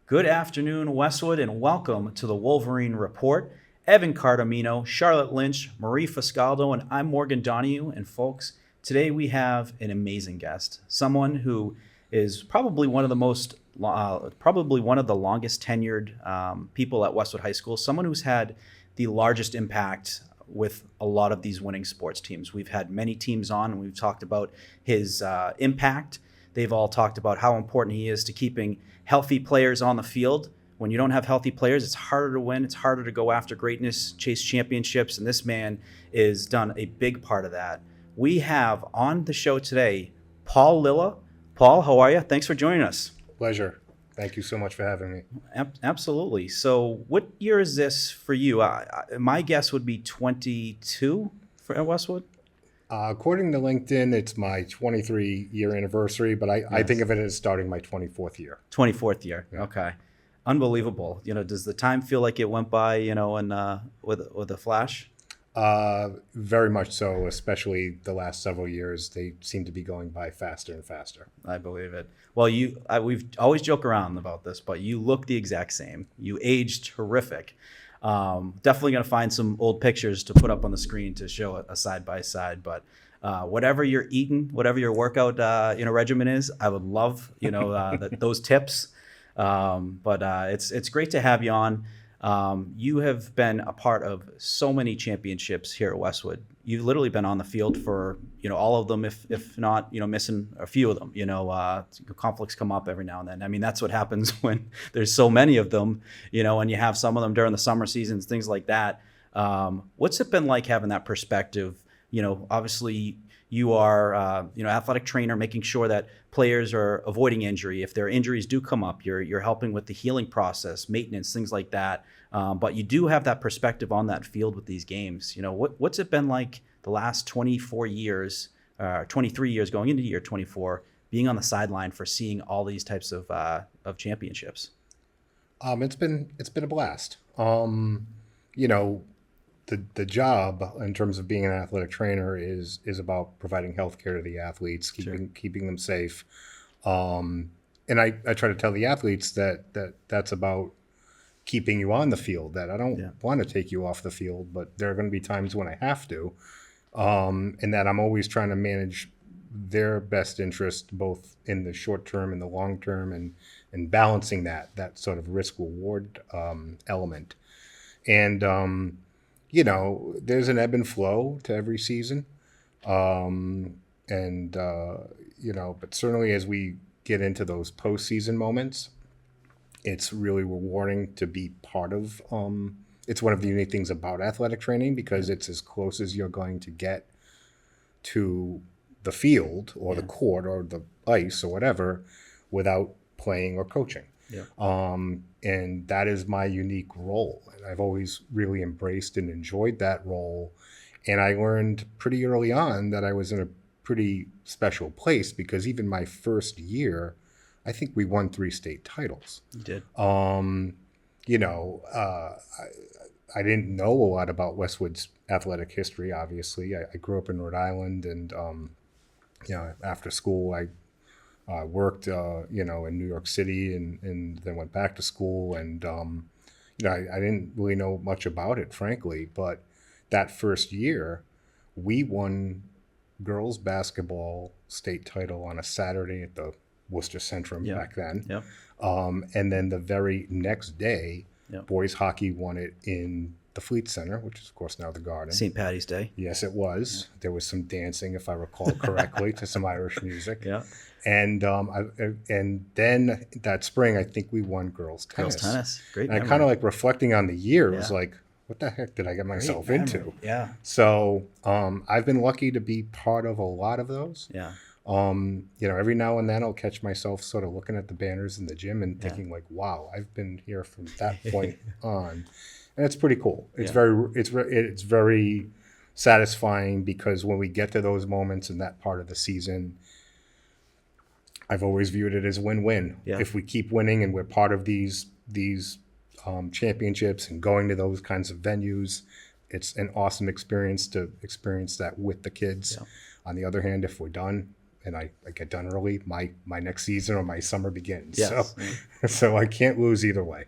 Good afternoon, Westwood, and welcome to the Wolverine Report. Evan Cardimino, Charlotte Lynch, Marie Foscaldo, and I'm Morgan Donahue. And folks, today we have an amazing guest, someone who is probably one of the longest tenured people at Westwood High School, someone who's had the largest impact with a lot of these winning sports teams. We've had many teams on, and we've talked about his impact. They've all talked about how important he is to keeping healthy players on the field. When you don't have healthy players, it's harder to win. It's harder to go after greatness, chase championships, and this man has done a big part of that. We have on the show today Paul Lilla. Paul, how are you? Thanks for joining us. Pleasure. Thank you so much for having me. Absolutely. So what year is this for you? My guess would be 22 at Westwood. According to LinkedIn, it's my 23-year anniversary, but I think of it as starting my 24th year. 24th year. Yeah. Okay. Unbelievable. Does the time feel like it went by, and with a flash? Very much so, especially the last several years. They seem to be going by faster and faster. I believe it. Well, we've always joke around about this, but you look the exact same. You aged horrific. Definitely going to find some old pictures to put up on the screen to show a side by side. But whatever you're eating, whatever your workout regimen is, I would love those tips. But it's great to have you on. You have been a part of so many championships here at Westwood. You've literally been on the field for all of them, if not missing a few of them. Conflicts come up every now and then. I mean, that's what happens when there's so many of them. And you have some of them during the summer seasons, things like that. What's it been like having that perspective? Obviously you are athletic trainer, making sure that players are avoiding injury. If their injuries do come up, you're helping with the healing process, maintenance, things like that. But you do have that perspective on that field with these games. What's it been like the last 24 years, 23 years going into year 24, being on the sideline for seeing all these types of championships? It's been a blast. The job in terms of being an athletic trainer is about providing health care to the athletes, keeping them safe. And I try to tell the athletes that's about keeping you on the field, that I don't want to take you off the field, but there are going to be times when I have to. And that I'm always trying to manage their best interest, both in the short term and the long term, and balancing that sort of risk reward element. And there's an ebb and flow to every season. But certainly as we get into those postseason moments, it's really rewarding to be part of. It's one of the unique things about athletic training, because it's as close as you're going to get to the field or the court or the ice or whatever without playing or coaching. Yeah. And that is my unique role. And I've always really embraced and enjoyed that role. And I learned pretty early on that I was in a pretty special place, because even my first year, I think we won 3 state titles. You did. I didn't know a lot about Westwood's athletic history, obviously. I grew up in Rhode Island, and, after school, I worked, in New York City, and then went back to school. And, I didn't really know much about it, frankly. But that first year, we won girls basketball state title on a Saturday at the Worcester Centrum back then. Yep. And then the very next day, boys hockey won it in the Fleet Center, which is, of course, now the Garden. St. Patty's Day. Yes, it was. Yeah. There was some dancing, if I recall correctly, to some Irish music. Yeah. And then that spring, I think we won girls tennis. Girls tennis, great. And I kind of like reflecting on the year. It was like, what the heck did I get myself into? Yeah. So I've been lucky to be part of a lot of those. Yeah. Every now and then I'll catch myself sort of looking at the banners in the gym and thinking like, wow, I've been here from that point on. And it's pretty cool. It's very satisfying, because when we get to those moments in that part of the season, I've always viewed it as win-win. Yeah. If we keep winning and we're part of these championships and going to those kinds of venues, it's an awesome experience to experience that with the kids. Yeah. On the other hand, if we're done, and I get done early, my next season or my summer begins. Yes. So I can't lose either way.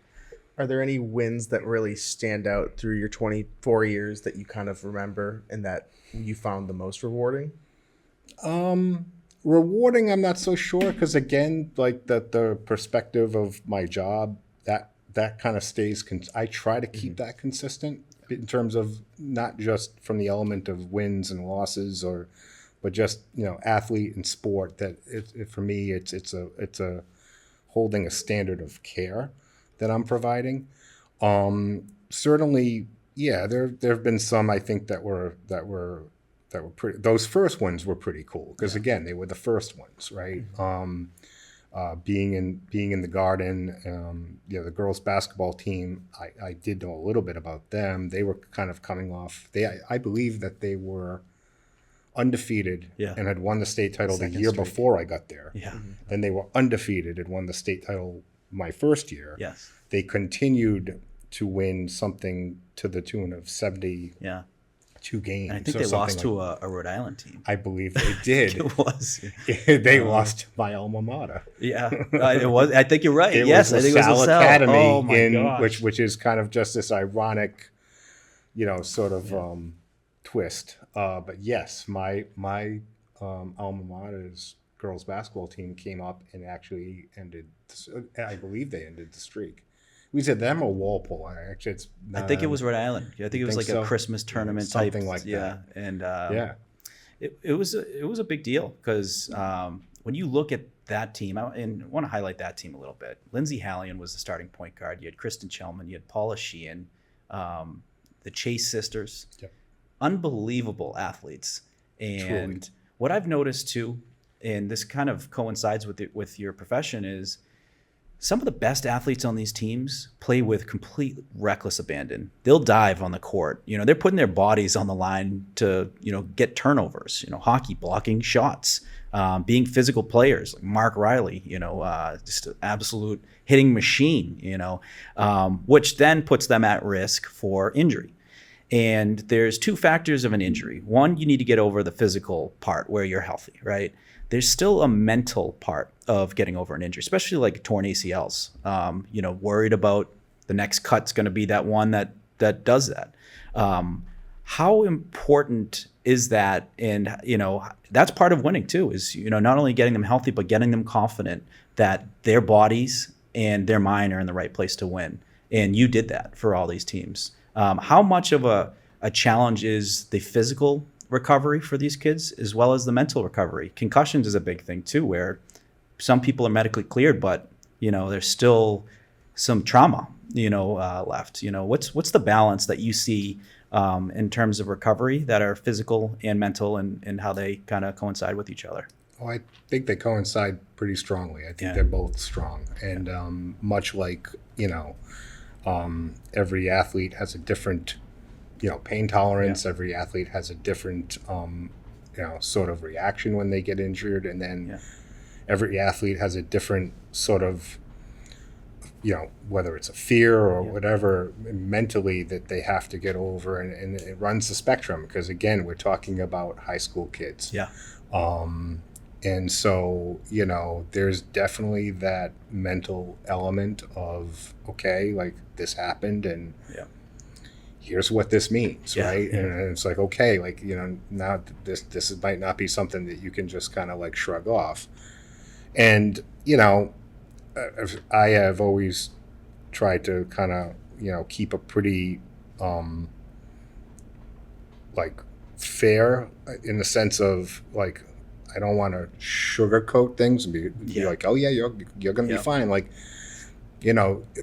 Are there any wins that really stand out through your 24 years that you kind of remember and that you found the most rewarding? Rewarding, I'm not so sure, because again, like the perspective of my job, that kind of stays. I try to keep that consistent in terms of not just from the element of wins and losses, but just athlete and sport. That for me, it's a holding a standard of care that I'm providing. Certainly, yeah, there have been some I think that were pretty. Those first ones were pretty cool because again, they were the first ones, right? Being in the Garden, the girls basketball team, I did know a little bit about them. They were kind of coming off. I believe that they were undefeated and had won the state title the year before I got there. Yeah. Then they were undefeated and won the state title my first year. Yes. They continued to win something to the tune of 72 games. And I think they lost to a Rhode Island team. I believe they did. It was. They lost to my alma mater. Yeah, it was. I think you're right. It yes, was I think it was LaSalle LaSalle. Academy, Oh my gosh. which is kind of just this ironic, sort of twist. But yes, my alma mater's girls basketball team came up and actually ended. I believe they ended the streak. We said them or Walpole. Actually, it's. I think it was Rhode Island. I think it was like a Christmas tournament type, something like that. Yeah, and it was a big deal because when you look at that team, and I want to highlight that team a little bit. Lindsay Hallion was the starting point guard. You had Kristen Chelman. You had Paula Sheehan, the Chase sisters. Yep. Unbelievable athletes. And Truly. What I've noticed too, and this kind of coincides with your profession, is some of the best athletes on these teams play with complete reckless abandon. They'll dive on the court. They're putting their bodies on the line to, get turnovers, hockey, blocking shots, being physical players like Mark Riley, just an absolute hitting machine, which then puts them at risk for injury. And there's two factors of an injury. One, you need to get over the physical part where you're healthy, right? There's still a mental part of getting over an injury, especially like torn ACLs. Worried about the next cut's going to be that one that does that. How important is that? And that's part of winning too. Is not only getting them healthy, but getting them confident that their bodies and their mind are in the right place to win. And you did that for all these teams. How much of a challenge is the physical recovery for these kids as well as the mental recovery? Concussions is a big thing too, where some people are medically cleared, but there's still some trauma left. What's the balance that you see in terms of recovery that are physical and mental, and how they kind of coincide with each other? Oh, I think they coincide pretty strongly. I think they're both strong, and much like every athlete has a different pain tolerance. Every athlete has a different, sort of reaction when they get injured. And then every athlete has a different sort of, whether it's a fear or whatever mentally that they have to get over. And it runs the spectrum because, again, we're talking about high school kids. Yeah. And so, there's definitely that mental element of, okay, like this happened and here's what this means, right? Yeah. And it's like, okay, like, now this might not be something that you can just kind of like shrug off. And, I have always tried to kind of, keep a pretty, like fair in the sense of like, I don't want to sugarcoat things and be like, oh yeah, you're going to be fine. Like,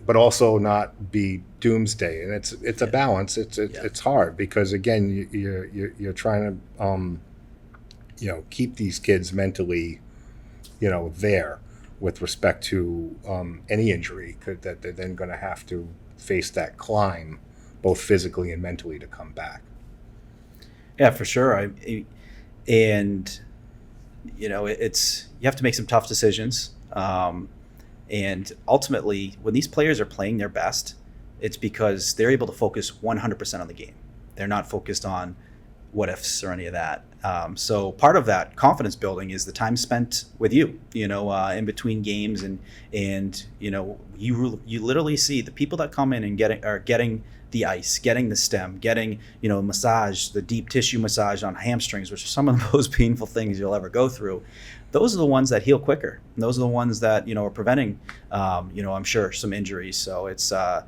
but also not be doomsday. And it's a balance. It's hard because again, you're trying to, keep these kids mentally, there with respect to any injury that they're then going to have to face that climb, both physically and mentally, to come back. Yeah, for sure. And it's you have to make some tough decisions. And ultimately, when these players are playing their best, it's because they're able to focus 100% on the game. They're not focused on what ifs or any of that. So part of that confidence building is the time spent with you, in between games, and you literally see the people that come in and getting the ice, getting the stem, getting massage, the deep tissue massage on hamstrings, which are some of the most painful things you'll ever go through. Those are the ones that heal quicker. And those are the ones that are preventing, I'm sure, some injuries. So it's a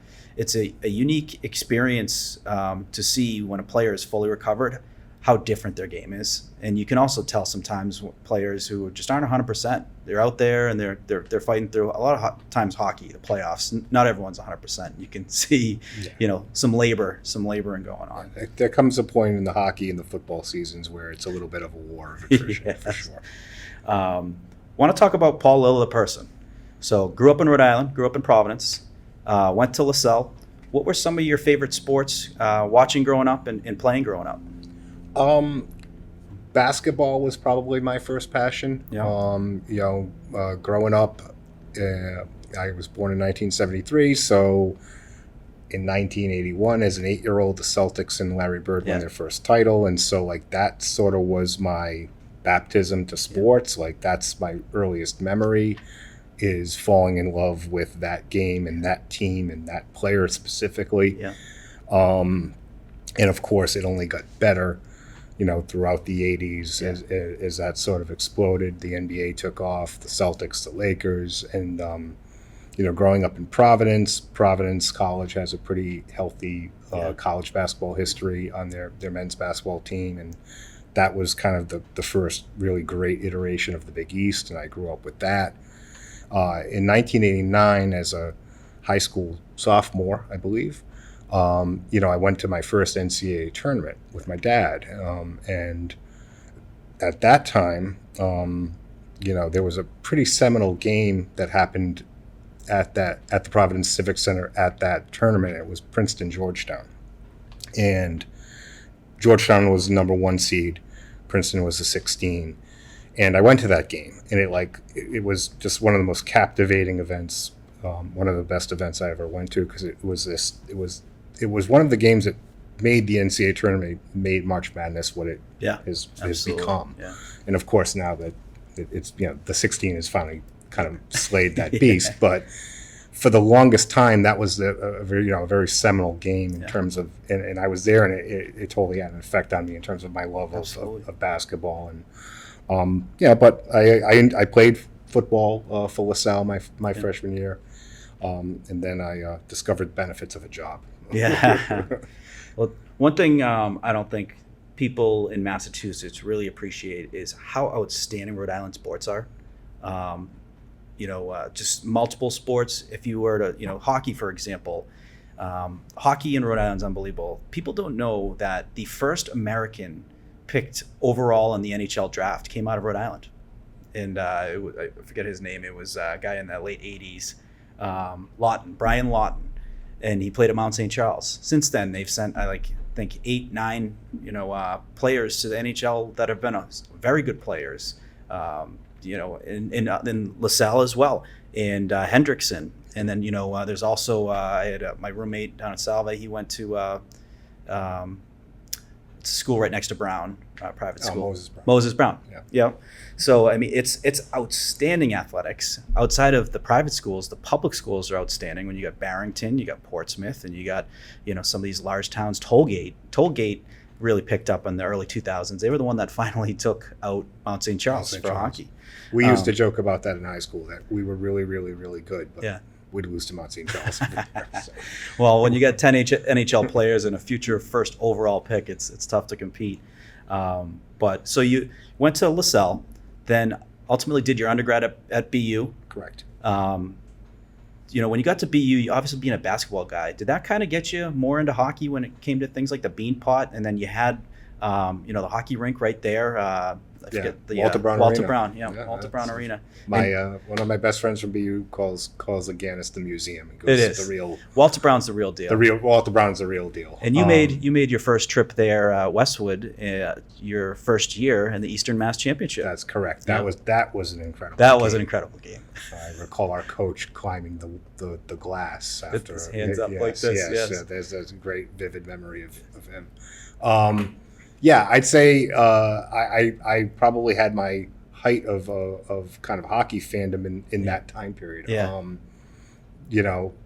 unique experience to see when a player is fully recovered, how different their game is. And you can also tell sometimes players who just aren't 100%. They're out there and they're fighting through a lot of times hockey, the playoffs. Not everyone's 100%. You can see, some laboring going on. There comes a point in the hockey and the football seasons where it's a little bit of a war of attrition, Yes. for sure. Want to talk about Paul Lilla, the person. So grew up in Rhode Island, grew up in Providence, went to LaSalle. What were some of your favorite sports watching growing up and playing growing up? Basketball was probably my first passion. Yeah. Growing up, I was born in 1973, so in 1981, as an 8-year-old, the Celtics and Larry Bird won their first title, and so that sort of was my baptism to sports. That's my earliest memory, is falling in love with that game and that team and that player specifically. Yeah. And of course, it only got better, throughout the 80s as that sort of exploded. The NBA took off, the Celtics, the Lakers, and growing up in Providence College has a pretty healthy college basketball history on their men's basketball team, and that was kind of the first really great iteration of the Big East, and I grew up with that. In 1989, as a high school sophomore, I believe, I went to my first NCAA tournament with my dad, and at that time, there was a pretty seminal game that happened at the Providence Civic Center at that tournament. It was Princeton-Georgetown, and Georgetown was the number 1 seed, Princeton was the 16, and I went to that game, and it was just one of the most captivating events, one of the best events I ever went to, because it was one of the games that made the NCAA tournament, made March Madness what it has become. Yeah. And of course, now that it's the 16 has finally kind of slayed that beast, but for the longest time, that was a very seminal game in terms of, and I was there, and it totally had an effect on me in terms of my love of basketball. And but I played football for LaSalle my freshman year, and then I discovered the benefits of a job. Yeah. Well, one thing I don't think people in Massachusetts really appreciate is how outstanding Rhode Island sports are. Just multiple sports. If you were to, hockey, for example, hockey in Rhode Island is unbelievable. People don't know that the first American picked overall in the NHL draft came out of Rhode Island. And I forget his name. It was a guy in the late 80s, Brian Lawton. And he played at Mount St. Charles. Since then, they've sent, I think 8, 9, players to the NHL that have been very good players. In LaSalle as well, and Hendrickson. And then, there's also, I had my roommate down at Salve. He went to school right next to Brown, private school. Moses Brown. Yeah. So, it's outstanding athletics. Outside of the private schools, the public schools are outstanding. When you got Barrington, you got Portsmouth, and you got, some of these large towns. Tollgate really picked up in the early 2000s. They were the one that finally took out Mount St. Charles for hockey. We used to joke about that in high school, that we were really, really, really good, but we'd lose to Mount St. Charles. So. Well, when you got 10 NHL players and a future first overall pick, it's tough to compete. But so you went to LaSalle, then ultimately did your undergrad at BU. Correct. When you got to BU, you obviously being a basketball guy, did that kind of get you more into hockey when it came to things like the Bean Pot? And then you had, the hockey rink right there. I forget the Walter Brown Arena. Walter Brown Arena. One of my best friends from BU calls the Gannis the museum. He goes, it is. The real Walter Brown's the real deal. Walter Brown's the real deal. And you made your first trip there, Westwood, your first year in the Eastern Mass Championship. That's correct. That was an incredible. Was an incredible game. I recall our coach climbing the glass after his hands up like this. Yes. There's a great vivid memory of him. Yeah, I'd say I probably had my height of kind of hockey fandom in that time period. Yeah.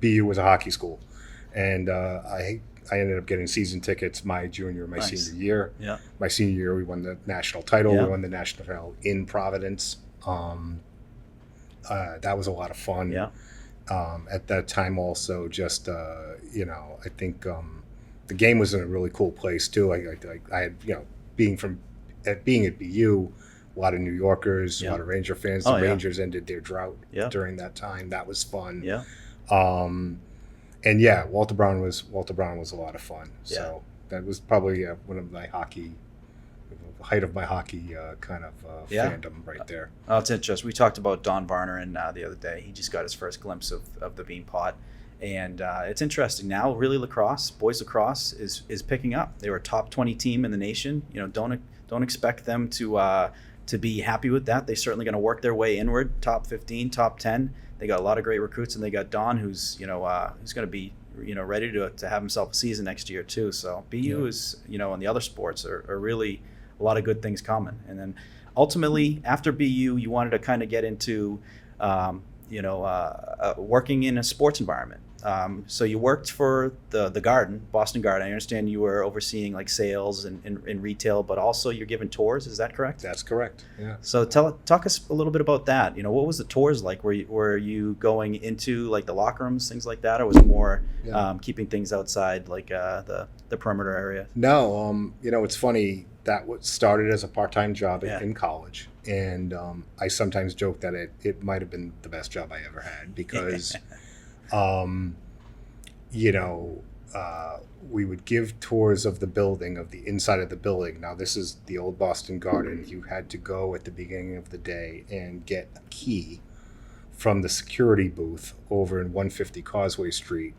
BU was a hockey school, and I ended up getting season tickets my junior, my Nice. senior year. Yeah. My senior year, we won the national title. Yeah. We won the national title in Providence. That was a lot of fun. Yeah. At that time, also, just I think the game was in a really cool place too. I had being at BU, a lot of New Yorkers, a lot of Ranger fans. The Rangers ended their drought during that time. That was fun. Yeah. And Walter Brown was a lot of fun. So that was probably one of my height of my hockey kind of fandom right there. Oh, it's interesting. We talked about Don Varner the other day. He just got his first glimpse of the Bean Pot. And it's interesting now. Really, boys lacrosse is picking up. They were a top 20 team in the nation. Don't expect them to be happy with that. They're certainly going to work their way inward. Top 15, top 10. They got a lot of great recruits, and they got Don, who's going to be ready to have himself a season next year too. So BU is and the other sports are really a lot of good things coming. And then ultimately after BU, you wanted to kind of get into working in a sports environment. So you worked for the Garden, Boston Garden. I understand you were overseeing like sales and retail, but also you're giving tours. Is that correct? That's correct. Yeah. So talk us a little bit about that. What was the tours like? Were you going into like the locker rooms, things like that, or was it more keeping things outside, like the perimeter area? No, it's funny. That started as a part-time job in college, and I sometimes joke that it might have been the best job I ever had because. We would give tours of the building, of the inside of the building. Now, this is the old Boston Garden. You had to go at the beginning of the day and get a key from the security booth over in 150 Causeway Street.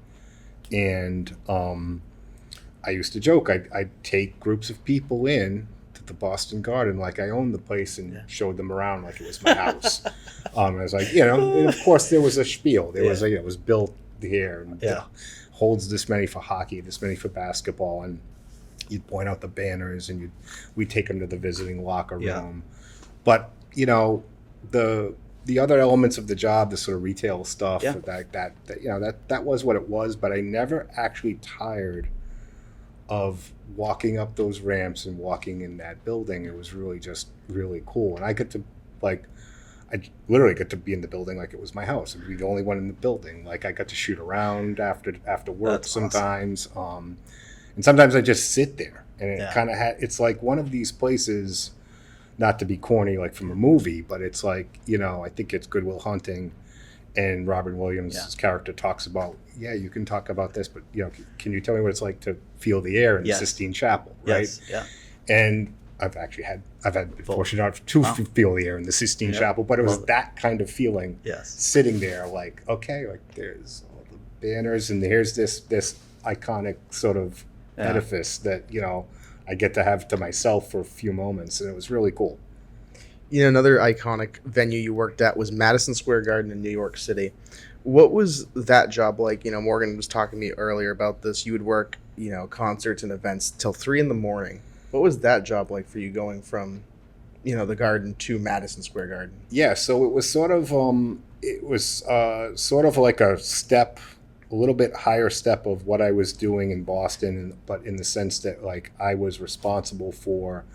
And I used to joke, I'd take groups of people in to the Boston Garden like I owned the place and showed them around like it was my house. I was like, and of course there was a spiel. There was it was built here and holds this many for hockey, this many for basketball, and you'd point out the banners and we'd take them to the visiting locker room. But the other elements of the job, the sort of retail stuff, that was what it was. But I never actually tired of walking up those ramps and walking in that building. It was really just really cool, and I literally get to be in the building like it was my house. I'd be the only one in the building. Like I got to shoot around after work. That's sometimes, awesome. And sometimes I just sit there, and it kind of it's like one of these places. Not to be corny, like from a movie, but it's like I think it's Good Will Hunting, and Robin Williams' character talks about you can talk about this, but can you tell me what it's like to feel the air in the Sistine Chapel, right? Yes. Yeah. And I've been fortunate enough to feel the air in the Sistine Chapel, but it was that kind of feeling. Yes. Sitting there, like there's all the banners, and here's this iconic sort of edifice that I get to have to myself for a few moments, and it was really cool. Another iconic venue you worked at was Madison Square Garden in New York City. What was that job like? Morgan was talking to me earlier about this. You would work, concerts and events till 3 a.m. What was that job like for you, going from, the Garden to Madison Square Garden? Yeah, so it was sort of like a little bit higher step of what I was doing in Boston, but in the sense that like I was responsible for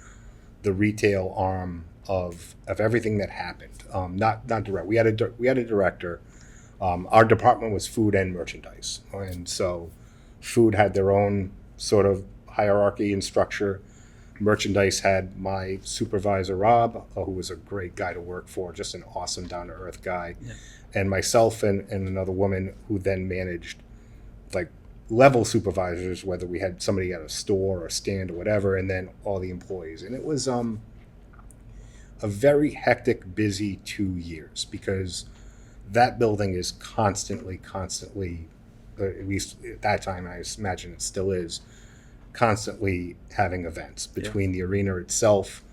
the retail arm of everything that happened. Not direct. We had a director. Our department was food and merchandise, and so food had their own sort of hierarchy and structure. Merchandise had my supervisor Rob, who was a great guy to work for, just an awesome down to earth guy. Yeah. And myself and another woman who then managed like level supervisors, whether we had somebody at a store or a stand or whatever, and then all the employees. And it was a very hectic, busy 2 years because that building is constantly, at least at that time, I imagine it still is, constantly having events between the arena itself,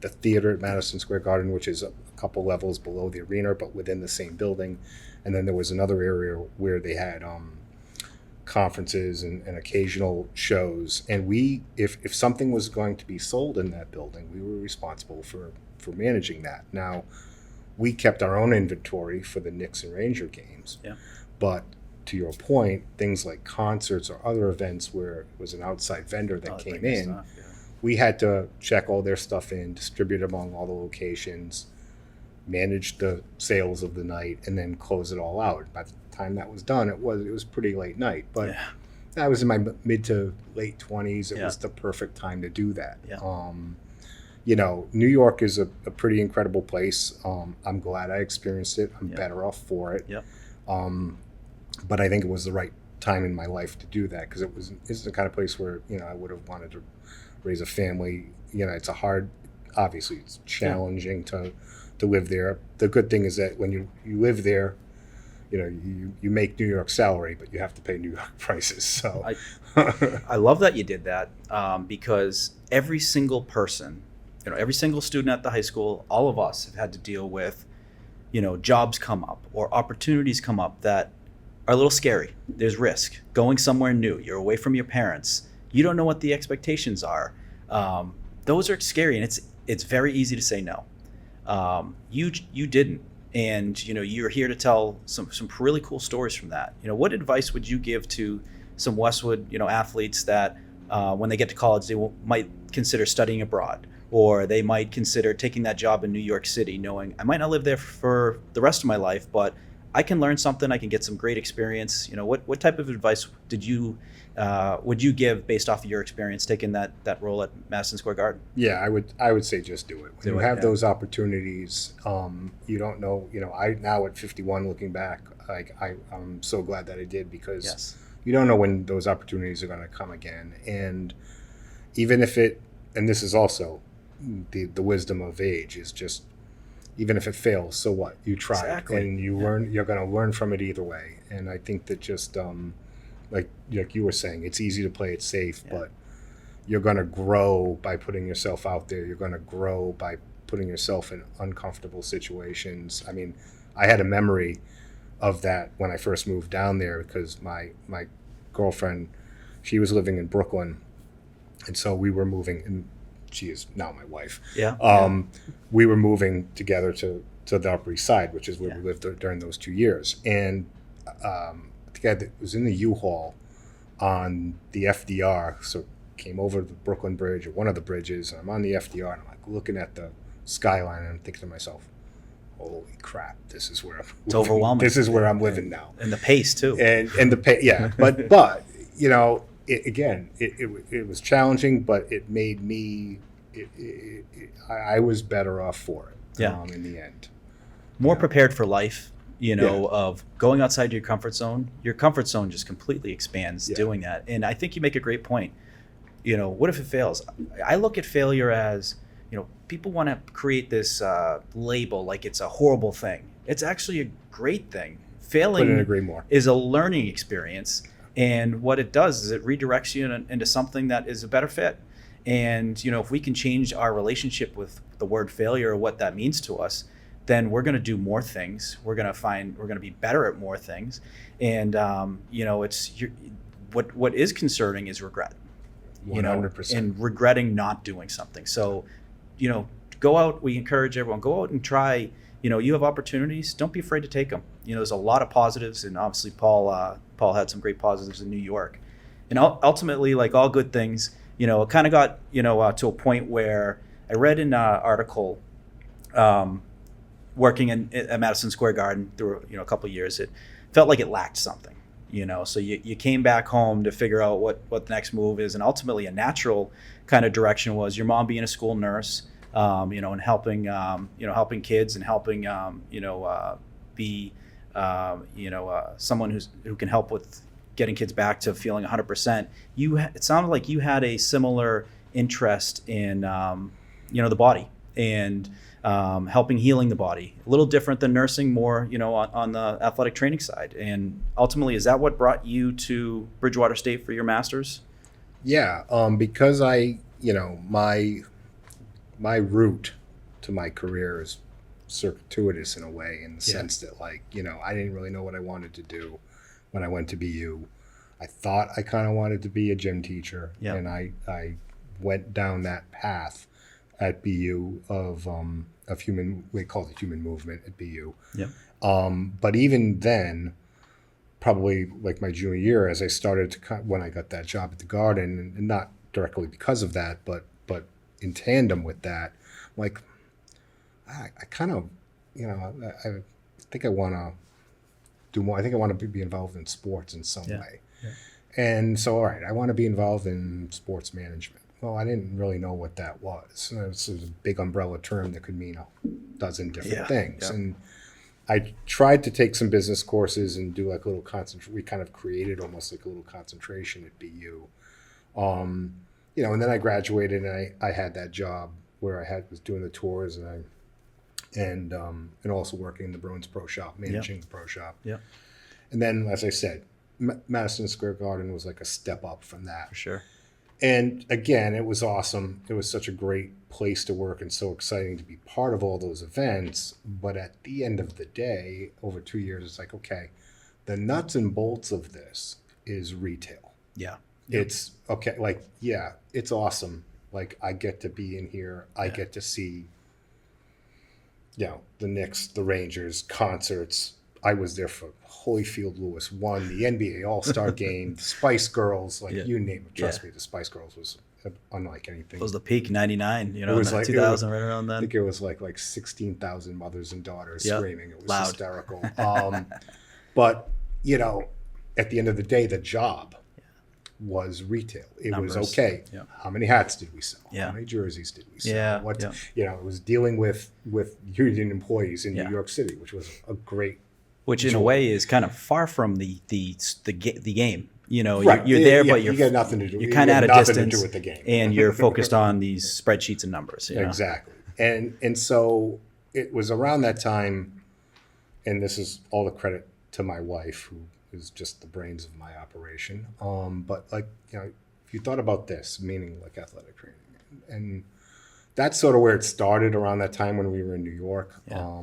the theater at Madison Square Garden, which is a couple levels below the arena but within the same building, and then there was another area where they had conferences and occasional shows. And we, if something was going to be sold in that building, we were responsible for managing that. Now, we kept our own inventory for the Knicks and Ranger games. Yeah. But to your point, things like concerts or other events where it was an outside vendor that came in, Stuff, yeah. we had to check all their stuff in, distribute among all the locations, manage the sales of the night, and then close it all out. By the time that was done, it was pretty late night. But Yeah. I was in my mid to late 20s. It Yeah. was the perfect time to do that. Yeah. You know, New York is a pretty incredible place. I'm glad I experienced it. I'm Yeah. better off for it. Yep. But I think it was the right time in my life to do that, because it's the kind of place where, you know, I would have wanted to raise a family. You know, it's obviously it's challenging to live there. The good thing is that when you live there, you know, you make New York salary, but you have to pay New York prices. So I love that you did that, because every single person, you know, every single student at the high school, all of us have had to deal with, you know, jobs come up or opportunities come up that are a little scary. There's risk. Going somewhere new, you're away from your parents, you don't know what the expectations are. Those are scary, and it's very easy to say no. You didn't, and you know, you're here to tell some really cool stories from that. You know, what advice would you give to some Westwood, you know, athletes that when they get to college, they might consider studying abroad, or they might consider taking that job in New York City, knowing I might not live there for the rest of my life, but I can learn something, I can get some great experience. You know, what type of advice would you give based off of your experience taking that role at Madison Square Garden? Yeah, I would say just do it. When you have yeah. those opportunities, you don't know. You know, I now at 51, looking back, like I'm so glad that I did, because Yes. you don't know when those opportunities are going to come again. And even if and this is also the wisdom of age, is just, even if it fails, so what? You tried, Exactly. and you learn. You're going to learn from it either way. And I think that just like you were saying, it's easy to play it safe, Yeah. but you're going to grow by putting yourself out there. You're going to grow by putting yourself in uncomfortable situations. I mean, I had a memory of that when I first moved down there, because my girlfriend, she was living in Brooklyn, and so we were moving, and she is now my wife. Yeah. We were moving together to the Upper East Side, which is where Yeah. we lived during those 2 years. And I was in the U-Haul on the FDR, so came over the Brooklyn Bridge, or one of the bridges, and I'm on the FDR, and I'm like looking at the skyline, and I'm thinking to myself, holy crap, this is where I'm It's overwhelming. This is where I'm living now. And the pace too. And the pay, yeah, but you know, it was challenging, but it made me. I was better off for it. Yeah. In the end. More prepared for life, you know, of going outside your comfort zone. Your comfort zone just completely expands doing that. And I think you make a great point. You know, what if it fails? I look at failure as, you know, people want to create this label like it's a horrible thing. It's actually a great thing. Failing Couldn't agree more. is a learning experience. And what it does is it redirects you into something that is a better fit. And, you know, if we can change our relationship with the word failure or what that means to us, then we're going to do more things. We're going to be better at more things. And, you know, what is concerning is regret. 100%. And regretting not doing something. So, you know, go out. We encourage everyone, go out and try. You know, you have opportunities. Don't be afraid to take them. You know, there's a lot of positives, and obviously Paul had some great positives in New York. And ultimately, like all good things, you know, it kind of got, you know, to a point where I read in an article, working at Madison Square Garden through, you know, a couple of years, it felt like it lacked something. You know, so you came back home to figure out what the next move is, and ultimately a natural kind of direction was your mom being a school nurse, you know, and helping kids and helping, be, someone who can help with getting kids back to feeling 100%. It sounded like you had a similar interest in, the body and helping healing the body. A little different than nursing, more, you know, on the athletic training side. And ultimately, is that what brought you to Bridgewater State for your master's? Yeah, because my route to my career is circuitous in a way, in the sense that, like, you know, I didn't really know what I wanted to do when I went to BU. I thought I kind of wanted to be a gym teacher, Yeah. and I went down that path at BU of human, we call it human movement at BU. Yeah. But even then, probably like my junior year, as I started to when I got that job at the Garden, and not directly because of that, but in tandem with that, like I kind of, I think I want to do more. I think I want to be involved in sports in some way. Yeah. And so, all right, I want to be involved in sports management. Well, I didn't really know what that was. It's a big umbrella term that could mean a dozen different things. Yeah. And I tried to take some business courses and do like a little we kind of created almost like a little concentration at BU. And then I graduated and I had that job where was doing the tours and also working in the Bruins Pro Shop, managing the Pro Shop. Yeah. And then, as I said, Madison Square Garden was like a step up from that. For sure. And again, it was awesome. It was such a great place to work and so exciting to be part of all those events. But at the end of the day, over 2 years, it's like, okay, the nuts and bolts of this is retail. Yeah. It's okay. Like, yeah, it's awesome. Like, I get to be in here. I get to see, the Knicks, the Rangers, concerts. I was there for Holyfield Lewis won the NBA All-Star Game, the Spice Girls, you name it. Trust me, the Spice Girls was unlike anything. It was the peak 99, it was like 2000, right around then. I think it was like 16,000 mothers and daughters screaming. It was loud. Hysterical. But, at the end of the day, the job was retail. It Numbers. was okay. Yeah. How many hats did we sell? Yeah. How many jerseys did we sell? Yeah. It was dealing with union employees in Yeah. New York City, which was a great. Which in a way is kind of far from the game. Right. You're there, Yeah, but you got nothing to do. You're kind of at a nothing distance, to do with the game. and you're focused on these spreadsheets and numbers. Exactly. And so it was around that time, and this is all the credit to my wife, who is just the brains of my operation. But if you thought about this, meaning like athletic training, and that's sort of where it started around that time when we were in New York. Yeah.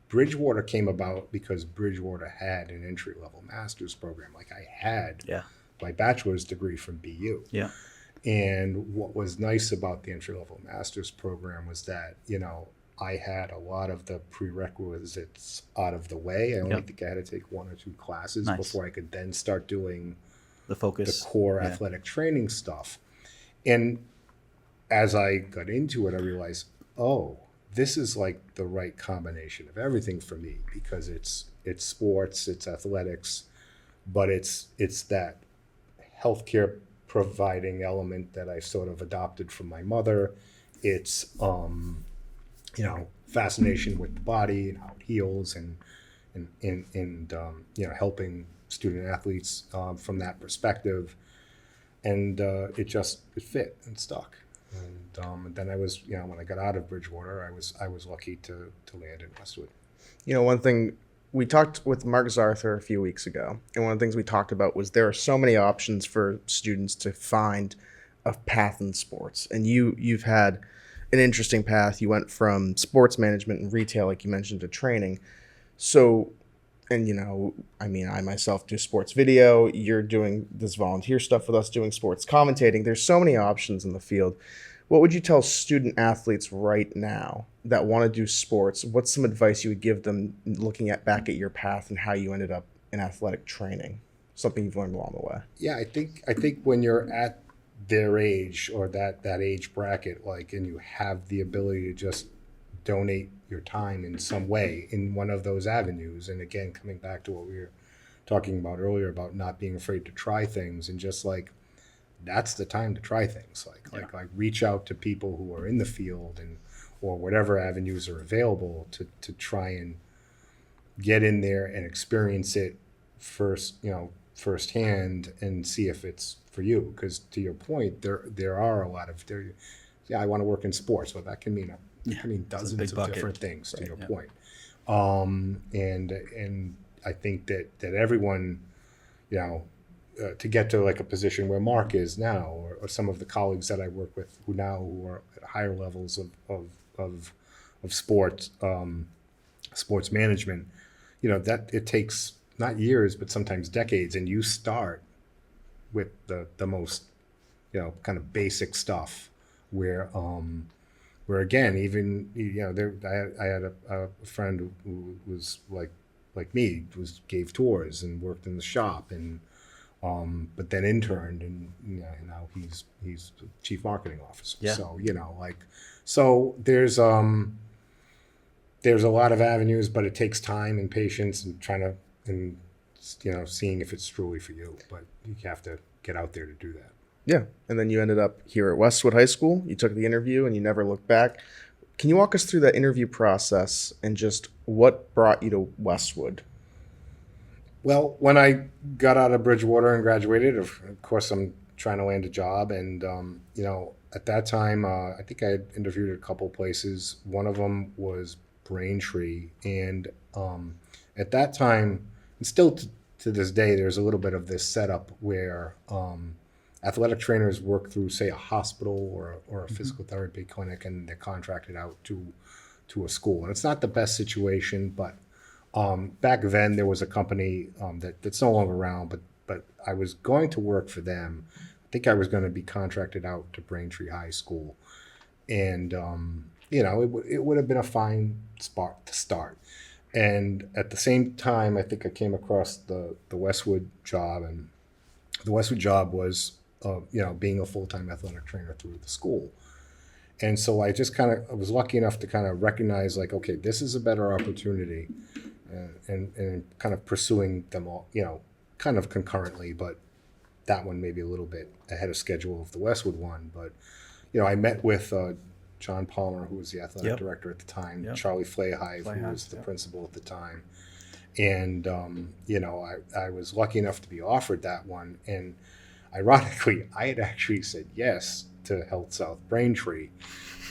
Bridgewater came about because Bridgewater had an entry-level master's program. Like I had my bachelor's degree from BU. Yeah. And what was nice about the entry-level master's program was that, I had a lot of the prerequisites out of the way. I only think I had to take 1 or 2 classes before I could then start doing the core athletic training stuff. And as I got into it, I realized, this is like the right combination of everything for me, because it's sports, it's athletics, but it's that healthcare providing element that I sort of adopted from my mother. It's fascination with the body and how it heals, and helping student athletes from that perspective, and it fit and stuck. And then I was, when I got out of Bridgewater, I was lucky to land in Westwood. One thing we talked with Mark Zarther a few weeks ago, and one of the things we talked about was there are so many options for students to find a path in sports, and you've had an interesting path. You went from sports management and retail, like you mentioned, to training. So, and I myself do sports video. You're doing this volunteer stuff with us, doing sports commentating. There's so many options in the field. What would you tell student athletes right now that want to do sports? What's some advice you would give them looking back at your path and how you ended up in athletic training? Something you've learned along the way. Yeah, I think when you're at their age or that age bracket, and you have the ability to just donate your time in some way in one of those avenues. And again, coming back to what we were talking about earlier about not being afraid to try things, and just that's the time to try things. Like reach out to people who are in the field or whatever avenues are available to try and get in there and experience it firsthand and see if it's for you. Because to your point, there are a lot of I want to work in sports. Well, that can mean dozens of different things. To your point, and I think that everyone, to get to like a position where Mark is now, or some of the colleagues that I work with who are at higher levels of sports management, that it takes not years, but sometimes decades, and you start with the most, kind of basic stuff where again, even, I had a friend who was like me, gave tours and worked in the shop, and but then interned, and now he's the chief marketing officer. Yeah. So so there's a lot of avenues, but it takes time and patience and seeing if it's truly for you. But you have to get out there to do that. Yeah. And then you ended up here at Westwood High School. You took the interview and you never looked back. Can you walk us through that interview process and just what brought you to Westwood? Well, when I got out of Bridgewater and graduated, of course, I'm trying to land a job. And, at that time, I think I had interviewed at a couple places. One of them was Braintree. And at that time, and still to this day, there's a little bit of this setup where athletic trainers work through, say, a hospital or a physical therapy clinic, and they're contracted out to a school. And it's not the best situation, but back then there was a company that's no longer around, but I was going to work for them. I think I was going to be contracted out to Braintree High School, and it would have been a fine spot to start. And at the same time, I think I came across the Westwood job, and the Westwood job was being a full-time athletic trainer through the school. And so I was lucky enough to kind of recognize, like, okay, this is a better opportunity, and kind of pursuing them all, kind of concurrently, but that one maybe a little bit ahead of schedule of the Westwood one. But, I met with John Palmer, who was the athletic director at the time, Charlie Flahive, who was the principal at the time. And, I was lucky enough to be offered that one. And ironically, I had actually said yes to Health South Braintree.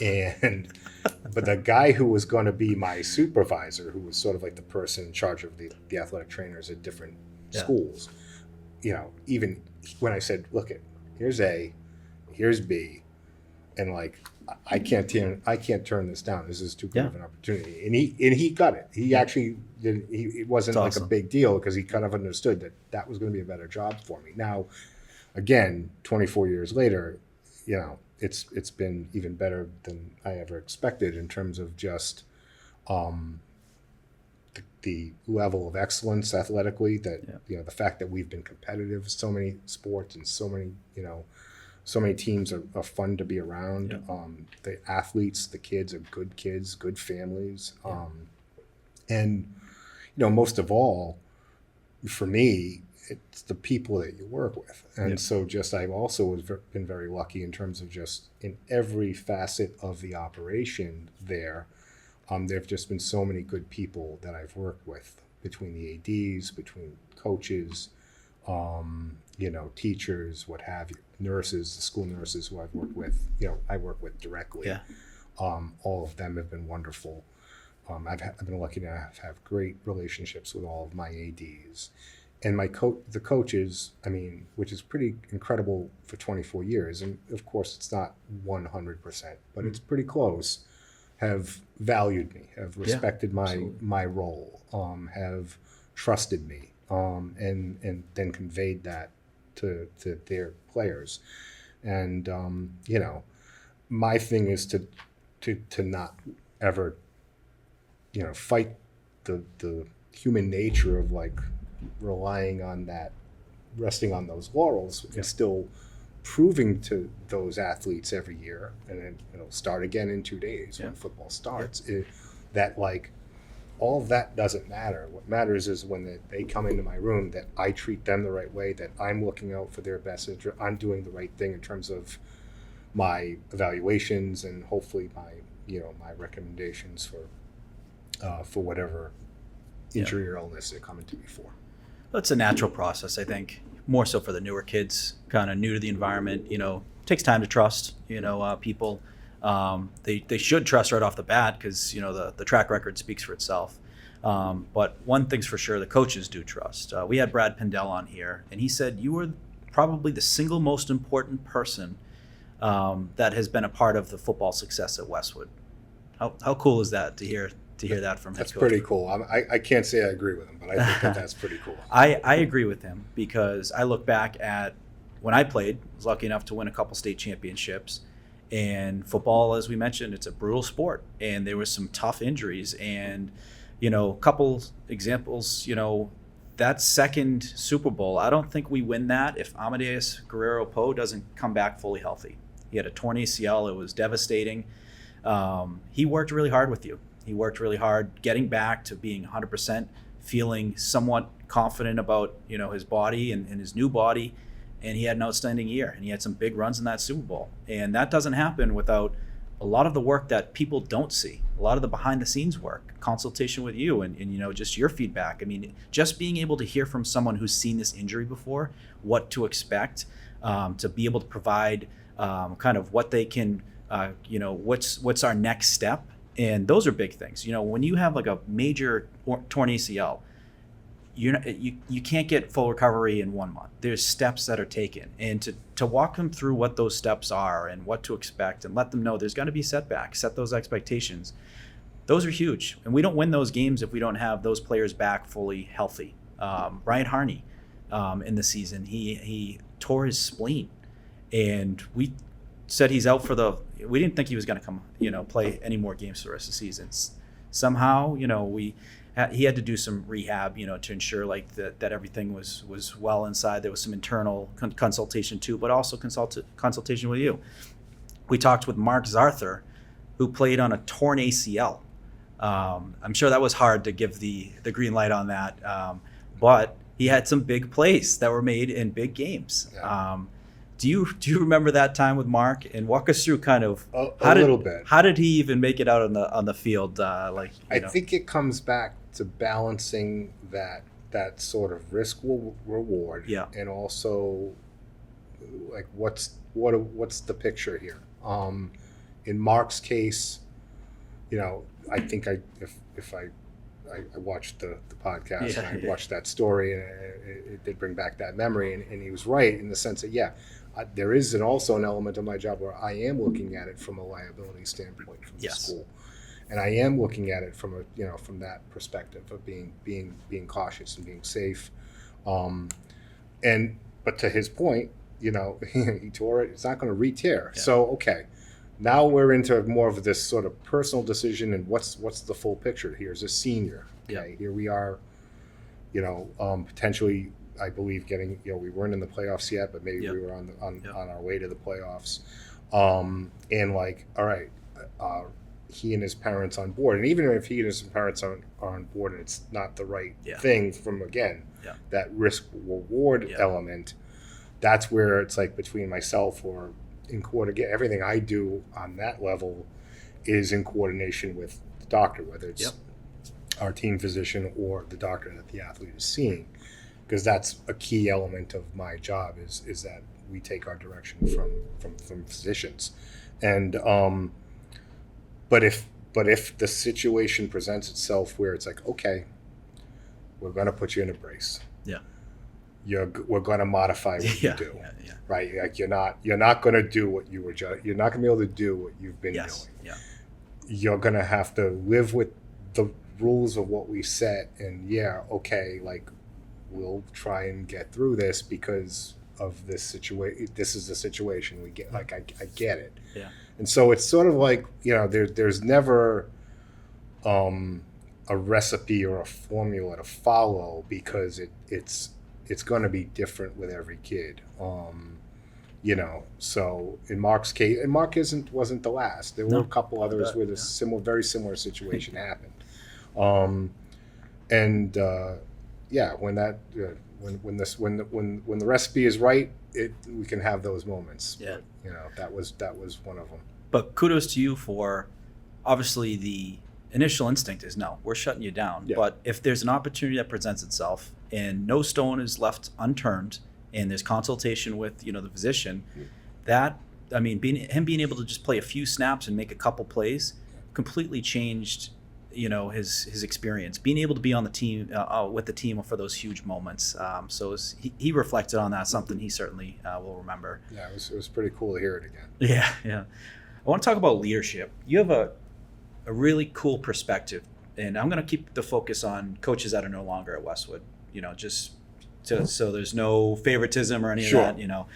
But the guy who was going to be my supervisor, who was sort of like the person in charge of the athletic trainers at different schools, even when I said, look, here's A, here's B, and like, I can't turn this down. This is too good of an opportunity. And he got it. He actually did. It wasn't like a big deal, because he kind of understood that was going to be a better job for me. Now, again, 24 years later, it's been even better than I ever expected in terms of just the level of excellence athletically, that the fact that we've been competitive, so many sports and so many teams are fun to be around. The athletes, the kids are good kids, good families. And, most of all, for me, it's the people that you work with. And so I've also been very lucky in terms of just in every facet of the operation there. There have just been so many good people that I've worked with, between the ADs, between coaches, teachers, what have you, nurses, the school nurses who I've worked with, I work with directly. All of them have been wonderful. I've been lucky to have great relationships with all of my ADs. And the coaches, which is pretty incredible for 24 years, and of course it's not 100%, but it's pretty close, have valued me, have respected my role, have trusted me, and then conveyed that to their players. And my thing is to not ever fight the human nature of like relying on that, resting on those laurels, and still proving to those athletes every year, and then it'll start again in 2 days when football starts, that like all of that doesn't matter. What matters is when they come into my room, that I treat them the right way, that I'm looking out for their best interest, I'm doing the right thing in terms of my evaluations, and hopefully my my recommendations for whatever injury or illness they're coming to me for. It's a natural process, I think, more so for the newer kids, kind of new to the environment. Takes time to trust, people. They should trust right off the bat, because, the track record speaks for itself. But one thing's for sure, the coaches do trust. We had Brad Pindell on here, and he said you were probably the single most important person that has been a part of the football success at Westwood. How cool is that to hear to hear that from That's head coach. pretty cool. I can't say I agree with him, but I think that's pretty cool. I agree with him because I look back at when I played, was lucky enough to win a couple state championships. And football, as we mentioned, it's a brutal sport. And there was some tough injuries. And, a couple examples, that second Super Bowl, I don't think we win that if Amadeus Guerrero Poe doesn't come back fully healthy. He had a torn ACL. It was devastating. He worked really hard with you. He worked really hard getting back to being 100%, feeling somewhat confident about, his body and his new body. And he had an outstanding year. And he had some big runs in that Super Bowl. And that doesn't happen without a lot of the work that people don't see, a lot of the behind the scenes work, consultation with you and just your feedback. I mean, just being able to hear from someone who's seen this injury before, what to expect, to be able to provide kind of what they can, what's our next step. And those are big things. When you have like a major torn ACL, you can't get full recovery in 1 month. There's steps that are taken, and to walk them through what those steps are and what to expect, and let them know there's going to be setbacks, set those expectations. Those are huge, and we don't win those games if we don't have those players back fully healthy. Ryan Harney, in the season, he tore his spleen, and we said he's out for we didn't think he was going to come, play any more games for the rest of the season. Somehow, he had to do some rehab, to ensure that everything was well inside. There was some internal consultation too, but also consultation with you. We talked with Mark Zarther, who played on a torn ACL. I'm sure that was hard to give the green light on that, but he had some big plays that were made in big games. Yeah. Do you remember that time with Mark, and walk us through kind of a little bit? How did he even make it out on the field? I think it comes back to balancing that sort of risk reward, yeah, and also like what's the picture here? In Mark's case, I think if I watched the podcast, and I watched that story, and it did bring back that memory, and he was right in the sense that there is also an element of my job where I am looking at it from a liability standpoint from the school, and I am looking at it from from that perspective of being cautious and being safe, but to his point, he tore it. It's not going to re-tear. Yeah. So okay. Now we're into more of this sort of personal decision and what's the full picture. Here's a senior. Okay, yeah. Here we are, potentially, I believe getting, we weren't in the playoffs yet, but maybe we were on our way to the playoffs. And like, all right, he and his parents on board. And even if he and his parents are on board and it's not the right thing from, again, that risk reward element, that's where it's like between myself or in coordination, everything I do on that level is in coordination with the doctor, whether it's our team physician or the doctor that the athlete is seeing, because that's a key element of my job is that we take our direction from physicians. And but if the situation presents itself where it's like, okay, we're going to put you in a brace, we're going to modify what you do, right? Like you're not going to do what you were you're not going to be able to do what you've been doing. Yeah. You're going to have to live with the rules of what we set, and like we'll try and get through this because of this situation. This is the situation we get. Like I get it. Yeah. And so it's sort of like there's never a recipe or a formula to follow because it's going to be different with every kid. So in Mark's case, and Mark wasn't the last. There were a couple others where very similar situation happened. When the recipe is right, we can have those moments. Yeah. But, that was one of them. But kudos to you for, obviously the initial instinct is no, we're shutting you down. Yeah. But if there's an opportunity that presents itself and no stone is left unturned, and there's consultation with the physician, being able to just play a few snaps and make a couple plays completely changed his experience. Being able to be on the team with the team for those huge moments. He reflected on that, something he certainly will remember. Yeah, it was pretty cool to hear it again. Yeah. I want to talk about leadership. You have a really cool perspective and I'm going to keep the focus on coaches that are no longer at Westwood, just so there's no favoritism or any Sure. of that,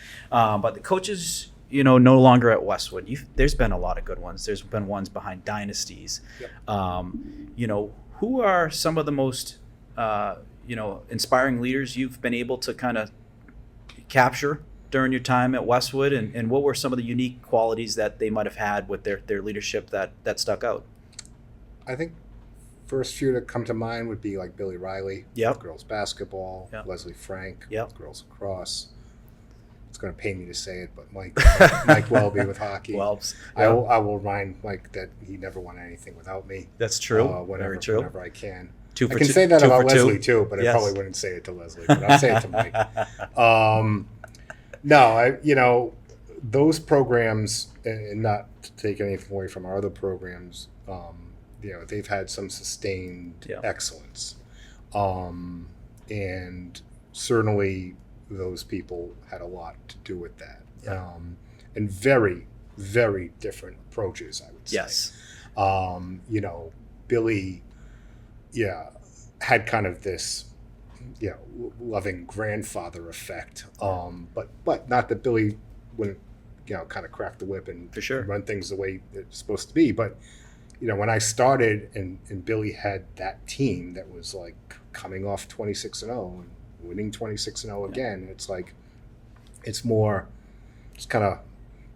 but the coaches, no longer at Westwood. There's been a lot of good ones. There's been ones behind dynasties. Yep. Who are some of the most, inspiring leaders you've been able to kind of capture during your time at Westwood, and what were some of the unique qualities that they might have had with their leadership that stuck out? I think first few that come to mind would be like Billy Riley, Yep. girls basketball, Yep. Leslie Frank, Yep. girls lacrosse. It's going to pain me to say it, but Mike Welby with hockey. Welbs. I will remind Mike that he never won anything without me. That's true. Whenever, Very true. Whenever I can. Two I for can two- say that two about for two. Leslie too, but Yes. I probably wouldn't say it to Leslie. But I'll say it to Mike. No, those programs, and not to take anything away from our other programs, they've had some sustained Yeah. excellence, and certainly those people had a lot to do with that, Yeah. and very, very different approaches, I would say. Yes. Billy, had kind of this, loving grandfather effect. But not that Billy wouldn't, kind of crack the whip and For sure. run things the way it's supposed to be. But, when I started and Billy had that team that was like coming off 26-0 and winning 26-0 again, it's like, it's more, just kind of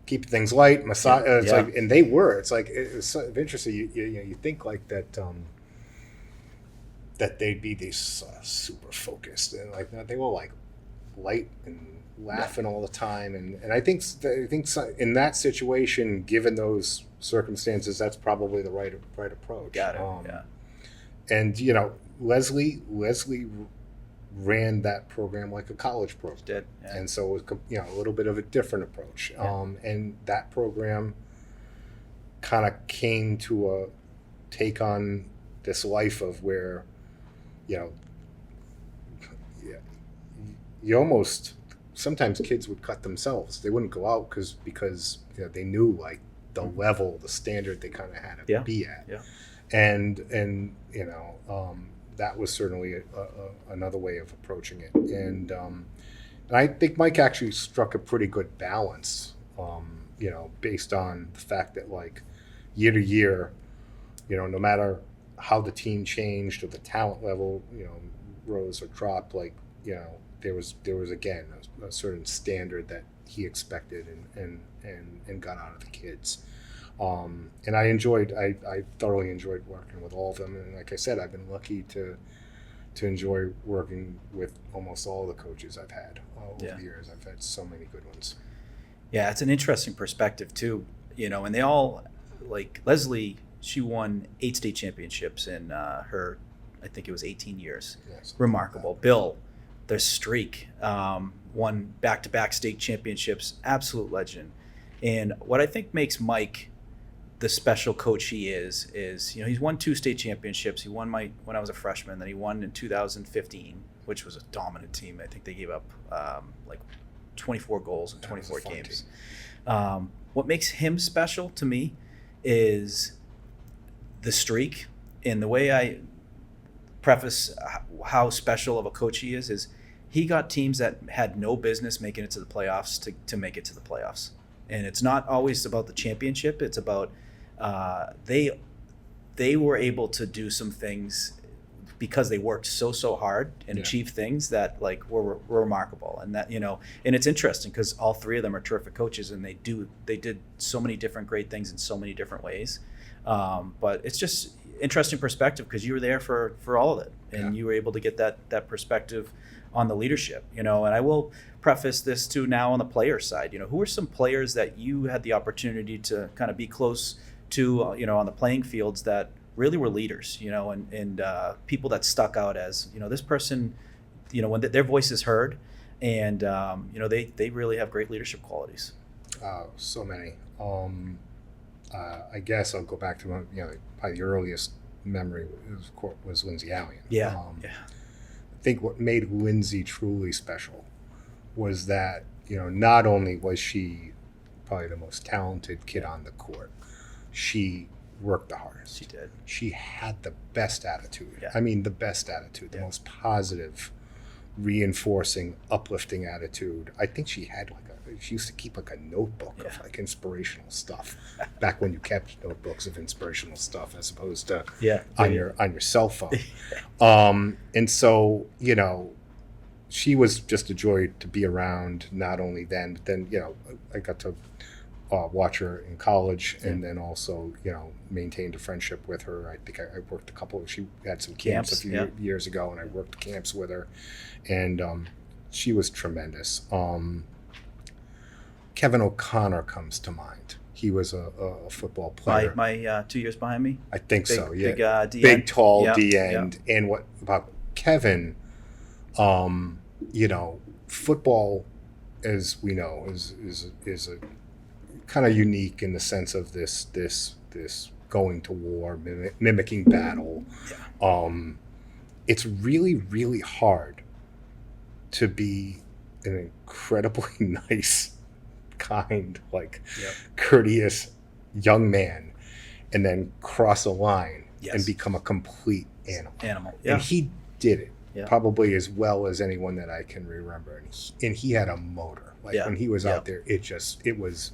keep things light, massage. It's Yeah. like, and they were. It's like it's sort of interesting. You think like that. That they'd be these super focused, and like they were like light and laughing all the time. And I think in that situation, given those circumstances, that's probably the right approach. Got it. Yeah. And Leslie ran that program like a college program. Did. Yeah. And so it was, a little bit of a different approach. Yeah. And that program kind of came to take on this life of where, you almost, sometimes kids would cut themselves. They wouldn't go out because they knew like the level, the standard they kind of had to Yeah. be at. Yeah. And that was certainly another way of approaching it. And I think Mike actually struck a pretty good balance, based on the fact that like year to year, no matter how the team changed or the talent level, rose or dropped, like, there was again a certain standard that he expected and got out of the kids. And I thoroughly enjoyed working with all of them. And like I said, I've been lucky to enjoy working with almost all the coaches I've had over the years. I've had so many good ones. Yeah, it's an interesting perspective too, and they all, like Leslie, she won 8 state championships in her, I think it was 18 years. Yes. Remarkable. Bill, their streak, won back-to-back state championships, absolute legend. And what I think makes Mike the special coach he is he's won 2 state championships. He won when I was a freshman, then he won in 2015, which was a dominant team. I think they gave up like 24 goals in 24 games. What makes him special to me is the streak, and the way I preface how special of a coach he is he got teams that had no business making it to the playoffs to make it to the playoffs. And it's not always about the championship. It's about they were able to do some things because they worked so hard and achieved things that like were remarkable. And that, and it's interesting because all 3 of them are terrific coaches, and they did so many different great things in so many different ways. But it's just interesting perspective because you were there for all of it, and you were able to get that perspective on the leadership, and I will preface this too now on the player side. Who are some players that you had the opportunity to kind of be close to, on the playing fields that really were leaders, and people that stuck out as, this person, when their voice is heard, and they really have great leadership qualities. So many. I guess I'll go back to probably the earliest memory was Lindsay Allian. Yeah. I think what made Lindsay truly special was that, not only was she probably the most talented kid on the court, she worked the hardest. She did. She had the best attitude. Yeah. I mean, the best attitude, the most positive, reinforcing, uplifting attitude. I think she had she used to keep like a notebook of like inspirational stuff back when you kept notebooks of inspirational stuff as opposed to on your cell phone. And so, you know, she was just a joy to be around, not only then, but then, you know, I got to watch her in college and then also, you know, maintained a friendship with her. I think I worked she had some camps a few years ago, and I worked camps with her, and she was tremendous. Kevin O'Connor comes to mind. He was a football player. My 2 years behind me? I think so, yeah. Big D-end. Big, tall D-end. And what about Kevin, you know, football, as we know, is a kind of unique in the sense of this going to war, mimicking battle. It's really, really hard to be an incredibly nice, kind, courteous young man and then cross a line and become a complete animal. And he did it probably as well as anyone that I can remember. And he had a motor. When he was out there, it was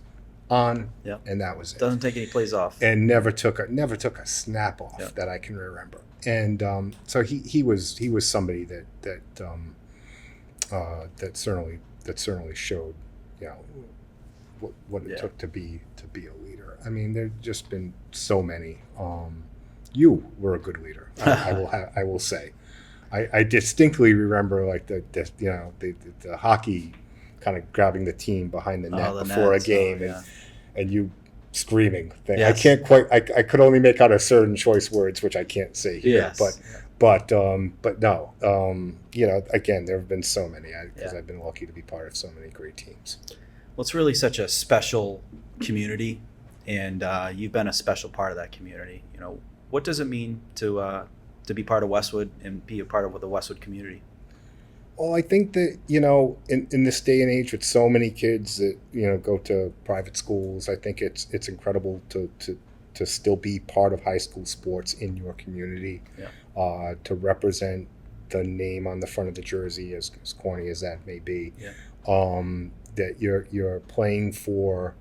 on, and that was it. Doesn't take any plays off, and never took a snap off that I can remember. And so he was somebody that certainly showed, you know, what it took to be a leader. I mean, there've just been so many. You were a good leader. I will say. I distinctly remember the hockey kind of grabbing the team behind the net before a game and you screaming thing. Yes. I can't quite. I could only make out a certain choice words, which I can't say here. Yes. But no. You know, again, there have been so many because I've been lucky to be part of so many great teams. Well, it's really such a special community, and you've been a special part of that community. You know, what does it mean to be part of Westwood and be a part of the Westwood community? Well, I think that, you know, in this day and age with so many kids that, you know, go to private schools, I think it's incredible to still be part of high school sports in your community, to represent the name on the front of the jersey, as corny as that may be, that you're playing for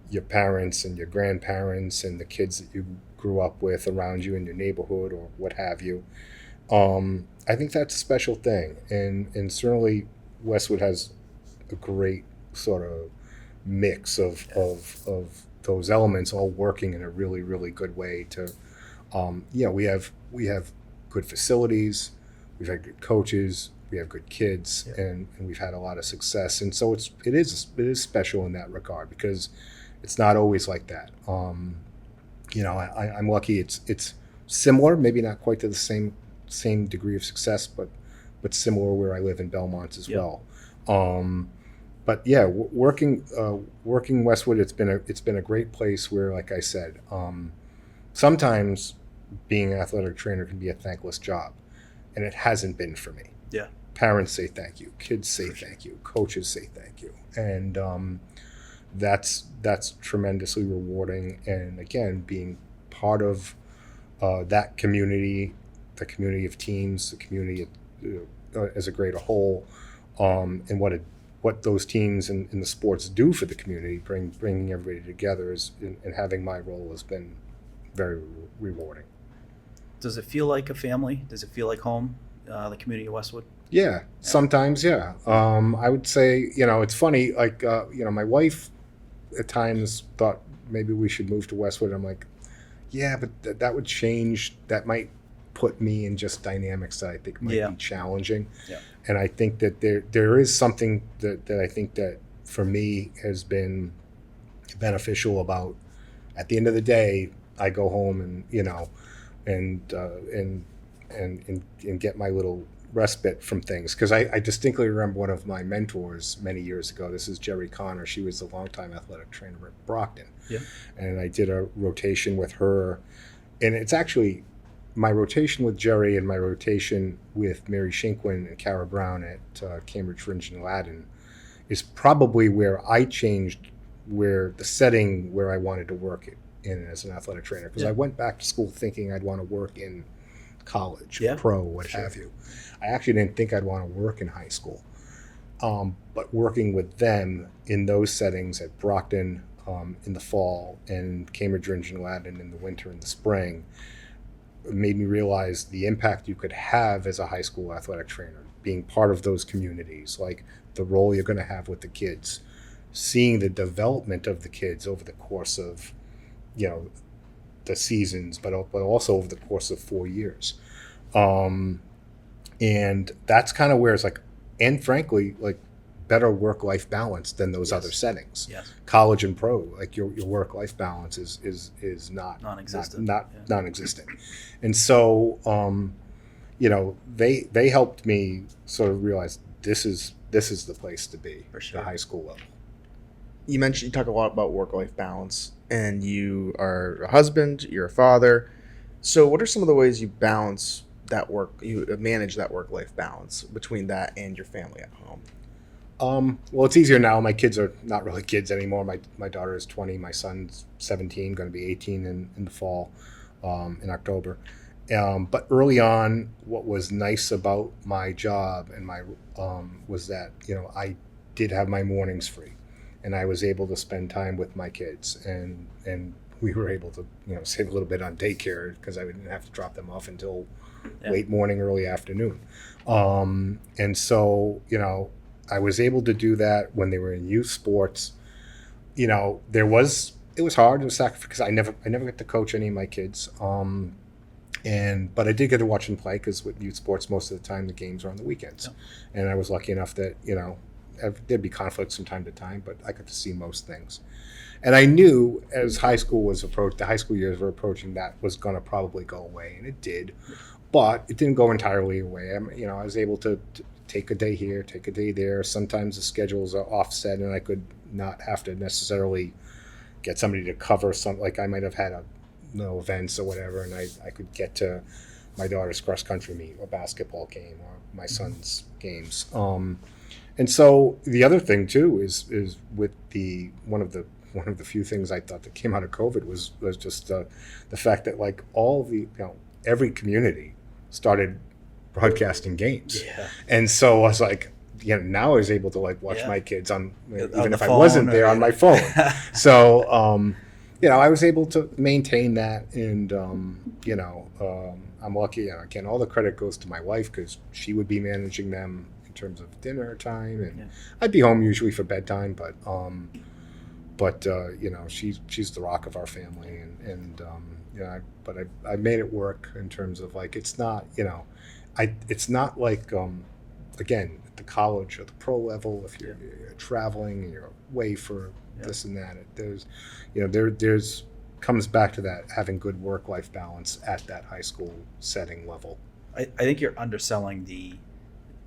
your parents and your grandparents and the kids that you grew up with around you in your neighborhood or what have you. I think that's a special thing, and certainly Westwood has a great sort of mix of those elements all working in a really, really good way. To we have good facilities, we've had good coaches, we have good kids, and we've had a lot of success, and so it is special in that regard because it's not always like that. You know, I'm lucky. It's similar, maybe not quite to the same degree of success, but similar where I live in Belmont as well. But yeah, working Westwood, it's been a great place where, like I said, sometimes being an athletic trainer can be a thankless job, and it hasn't been for me. Yeah. Parents say thank you, kids say thank you, coaches say thank you, and that's tremendously rewarding. And again, being part of that community, the community of teams, the community as a greater whole, and what those teams and the sports do for the community, bringing everybody together, and having my role has been very rewarding. Does it feel like a family? Does it feel like home, the community of Westwood? Yeah, sometimes, yeah. I would say, you know, it's funny, like, you know, my wife at times thought maybe we should move to Westwood. I'm like, yeah, but that would change. That might put me in just dynamics that I think might be challenging. Yeah. And I think that there is something that I think that for me has been beneficial about, at the end of the day, I go home and, you know, and get my little respite from things. Because I distinctly remember one of my mentors many years ago. This is Jerry Connor. She was a longtime athletic trainer at Brockton. Yeah. And I did a rotation with her. And it's actually my rotation with Jerry and my rotation with Mary Shinkwin and Kara Brown at Cambridge Fringe and Ladin is probably where I changed where the setting where I wanted to work in as an athletic trainer, because Yeah. I went back to school thinking I'd want to work in college, Yeah. pro, what have you. I actually didn't think I'd want to work in high school. But working with them in those settings at Brockton in the fall and Cambridge Ridge and Ladin in the winter and the spring made me realize the impact you could have as a high school athletic trainer, being part of those communities, like the role you're going to have with the kids, seeing the development of the kids over the course of, the seasons, but also over the course of 4 years. And that's kind of where it's like, and frankly, like better work-life balance than those other settings. Yes. College and pro, like your work-life balance is not Non-existent. non-existent. And so, they helped me sort of realize this is the place to be, For sure. the high school level. You talk a lot about work-life balance, and you are a husband, you're a father. So what are some of the ways you manage that work-life balance between that and your family at home? Well, it's easier now. My kids are not really kids anymore. My daughter is 20. My son's 17, going to be 18 in the fall, in October. But early on, what was nice about my job and was that, I did have my mornings free, and I was able to spend time with my kids, and we were able to, save a little bit on daycare because I didn't have to drop them off until late morning, early afternoon. And so, I was able to do that when they were in youth sports. It was hard. It was sacrifice because I never get to coach any of my kids. But I did get to watch them play because with youth sports, most of the time the games are on the weekends. Yeah. And I was lucky enough that, there'd be conflicts from time to time, but I got to see most things. And I knew as the high school years were approaching, that was going to probably go away, and it did. But it didn't go entirely away. I was able to take a day here, take a day there. Sometimes the schedules are offset, and I could not have to necessarily get somebody to cover something. Like I might have had events or whatever, and I could get to my daughter's cross country meet or basketball game or my son's games. And so the other thing too is with one of the few things I thought that came out of COVID was just the fact that like all the every community started broadcasting games. Yeah. And so I was like, now I was able to like watch my kids on even if I wasn't there on my phone. So I was able to maintain that, and I'm lucky. Again, all the credit goes to my wife because she would be managing them in terms of dinner time, and I'd be home usually for bedtime. But she's the rock of our family, but I made it work in terms of like it's not it's not like again at the college or the pro level if you're traveling and you're away for this and that. There's comes back to that having good work-life balance at that high school setting level. I think you're underselling the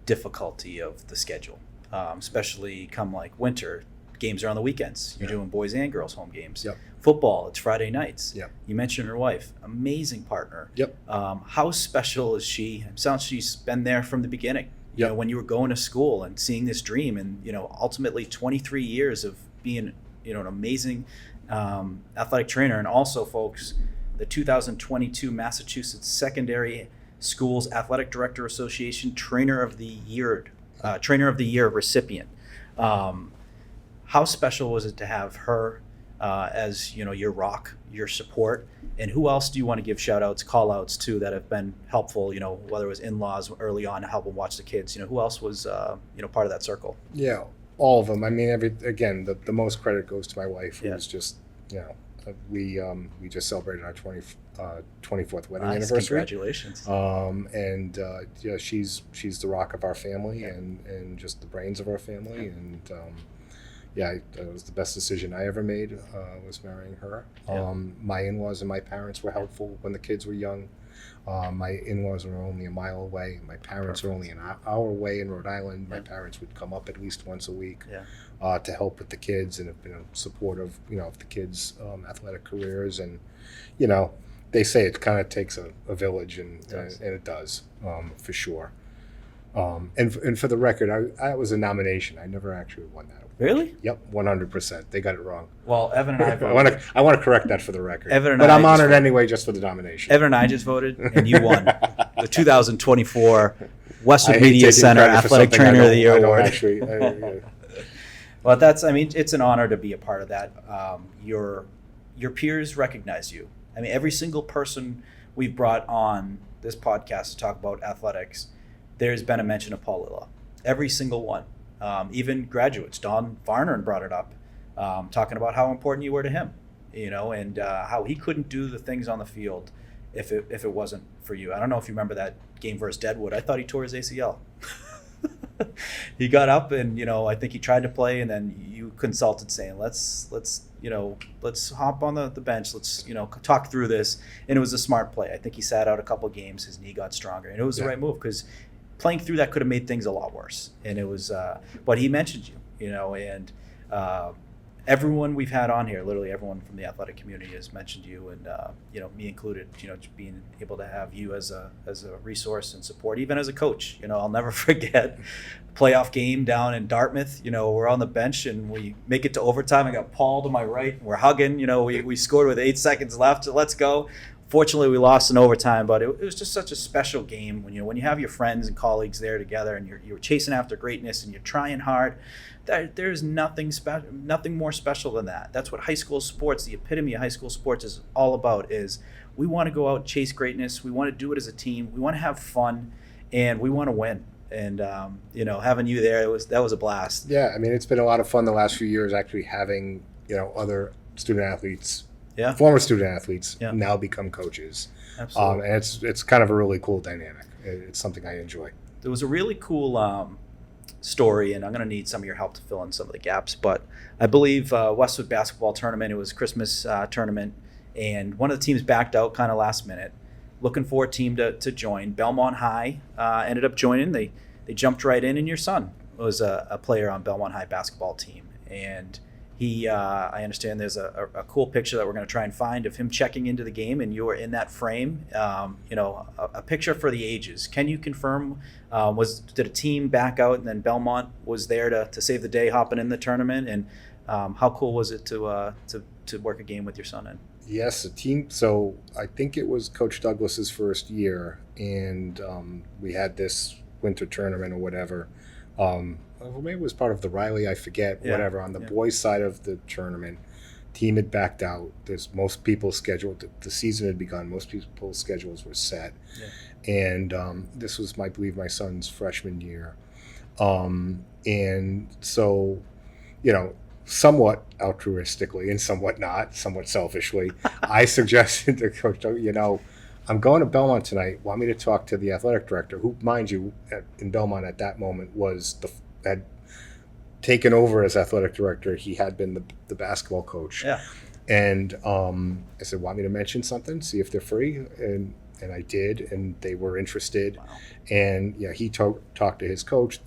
difficulty of the schedule, especially come like winter. Games are on the weekends. You're doing boys and girls home games. Yep. Football, it's Friday nights. Yep. You mentioned your wife, amazing partner. Yep. How special is she? It sounds she's been there from the beginning. You know, when you were going to school and seeing this dream, and ultimately 23 years of being an amazing athletic trainer, and also, folks, the 2022 Massachusetts Secondary Schools Athletic Director Association Trainer of the Year recipient. How special was it to have her as your rock, your support, and who else do you want to give shout outs, call outs to that have been helpful, whether it was in-laws early on to help them watch the kids, who else was part of that circle? Yeah, all of them. I mean, the most credit goes to my wife, who was just we just celebrated our 24th wedding anniversary. Congratulations. She's the rock of our family and just the brains of our family, and it was the best decision I ever made, was marrying her. My in-laws and my parents were helpful when the kids were young. My in-laws were only a mile away. My parents were only an hour away in Rhode Island. My parents would come up at least once a week to help with the kids, and have been supportive, of the kids' athletic careers. And, they say it kind of takes a village, and it does, for sure. And for the record, I was a nomination. I never actually won that award. Really? Yep, 100%. They got it wrong. Well, Evan and I I voted. want to correct that for the record. Evan and but I I'm just honored voted. anyway, just for the nomination. Evan and I just voted, and you won the 2024 I Westwood hate Media taking Center credit for Athletic something I Trainer of don't- the Year I don't award. actually. Well, it's an honor to be a part of that. Your peers recognize you. I mean, every single person we've brought on this podcast to talk about athletics, there's been a mention of Paul Lilla. Every single one. Even graduates. Don Varner brought it up, talking about how important you were to him, and how he couldn't do the things on the field if it wasn't for you. I don't know if you remember that game versus Deadwood. I thought he tore his ACL. He got up and I think he tried to play, and then you consulted saying let's hop on the bench, let's talk through this, and it was a smart play. I think he sat out a couple games, his knee got stronger, and it was the right move, because playing through that could have made things a lot worse. And it was but he mentioned you, and everyone we've had on here, literally everyone from the athletic community has mentioned you, and me included. Just being able to have you as a resource and support, even as a coach. I'll never forget playoff game down in Dartmouth. We're on the bench and we make it to overtime. I got Paul to my right, and we're hugging. We scored with 8 seconds left. Let's go. Fortunately, we lost in overtime, but it was just such a special game when you have your friends and colleagues there together, and you're chasing after greatness and you're trying hard. There's nothing more special than that. That's what high school sports, the epitome of high school sports, is all about. Is we want to go out and chase greatness. We want to do it as a team. We want to have fun, and we want to win. And having you there, that was a blast. Yeah, I mean, it's been a lot of fun the last few years actually having other student athletes, former student athletes, now become coaches. Absolutely. And it's kind of a really cool dynamic. It's something I enjoy. There was a really cool story, and I'm going to need some of your help to fill in some of the gaps. But I believe Westwood basketball tournament, it was Christmas tournament, and one of the teams backed out kind of last minute, looking for a team to join. Belmont High ended up joining. They jumped right in, and your son was a player on Belmont High basketball team. And he, I understand there's a cool picture that we're going to try and find of him checking into the game, and you were in that frame. A picture for the ages. Can you confirm? Did a team back out, and then Belmont was there to save the day, hopping in the tournament? And how cool was it to work a game with your son in? Yes, a team. So I think it was Coach Douglas's first year, and we had this winter tournament or whatever. Well, maybe it was part of the Riley, I forget, whatever. On the boys' side of the tournament, team had backed out. There's most people's schedule. The season had begun. Most people's schedules were set, and this was, I believe, my son's freshman year, and so, somewhat altruistically and somewhat not, somewhat selfishly, I suggested to Coach, I'm going to Belmont tonight. Want me to talk to the athletic director, who, mind you, in Belmont at that moment had taken over as athletic director. He had been the basketball coach. Yeah. And I said, want me to mention something, see if they're free? And I did, and they were interested. Wow. And he talked to his coach.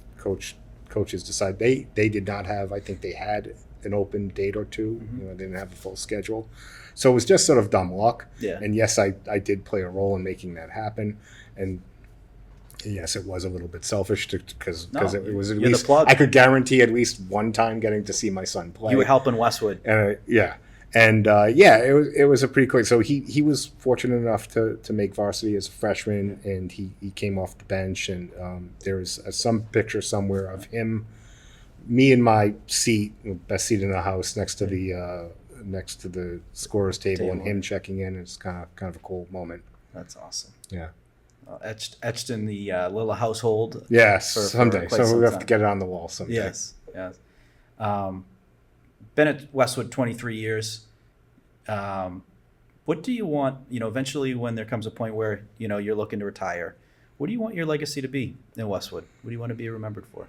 Coaches decided they did not have, I think they had an open date or two. Mm-hmm. They didn't have a full schedule. So it was just sort of dumb luck. Yeah. And yes, I did play a role in making that happen. And yes, it was a little bit selfish because it was at you're least, the plug. I could guarantee at least one time getting to see my son play. You were helping Westwood. And it was a pretty quick. So he was fortunate enough to make varsity as a freshman, and he came off the bench. And there's some picture somewhere of him, me in my seat, best seat in the house, next to the scorer's table, and him checking in. It's kind of a cool moment. That's awesome. Yeah. Etched in the Lilla household. Yes, for someday. quite So some we'll have time. to get it on the wall someday. Yes. Been at Westwood 23 years. What do you want, eventually when there comes a point where, you're looking to retire, what do you want your legacy to be in Westwood? What do you want to be remembered for?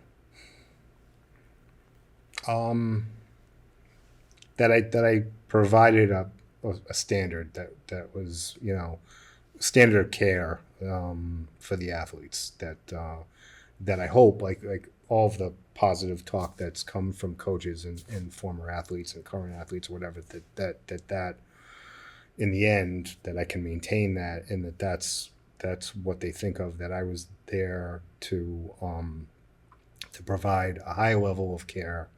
That I provided a standard that was, standard of care for the athletes, that I hope, like all of the positive talk that's come from coaches and former athletes and current athletes or whatever, that in the end, that I can maintain that, and that's what they think of, that I was there to provide a high level of care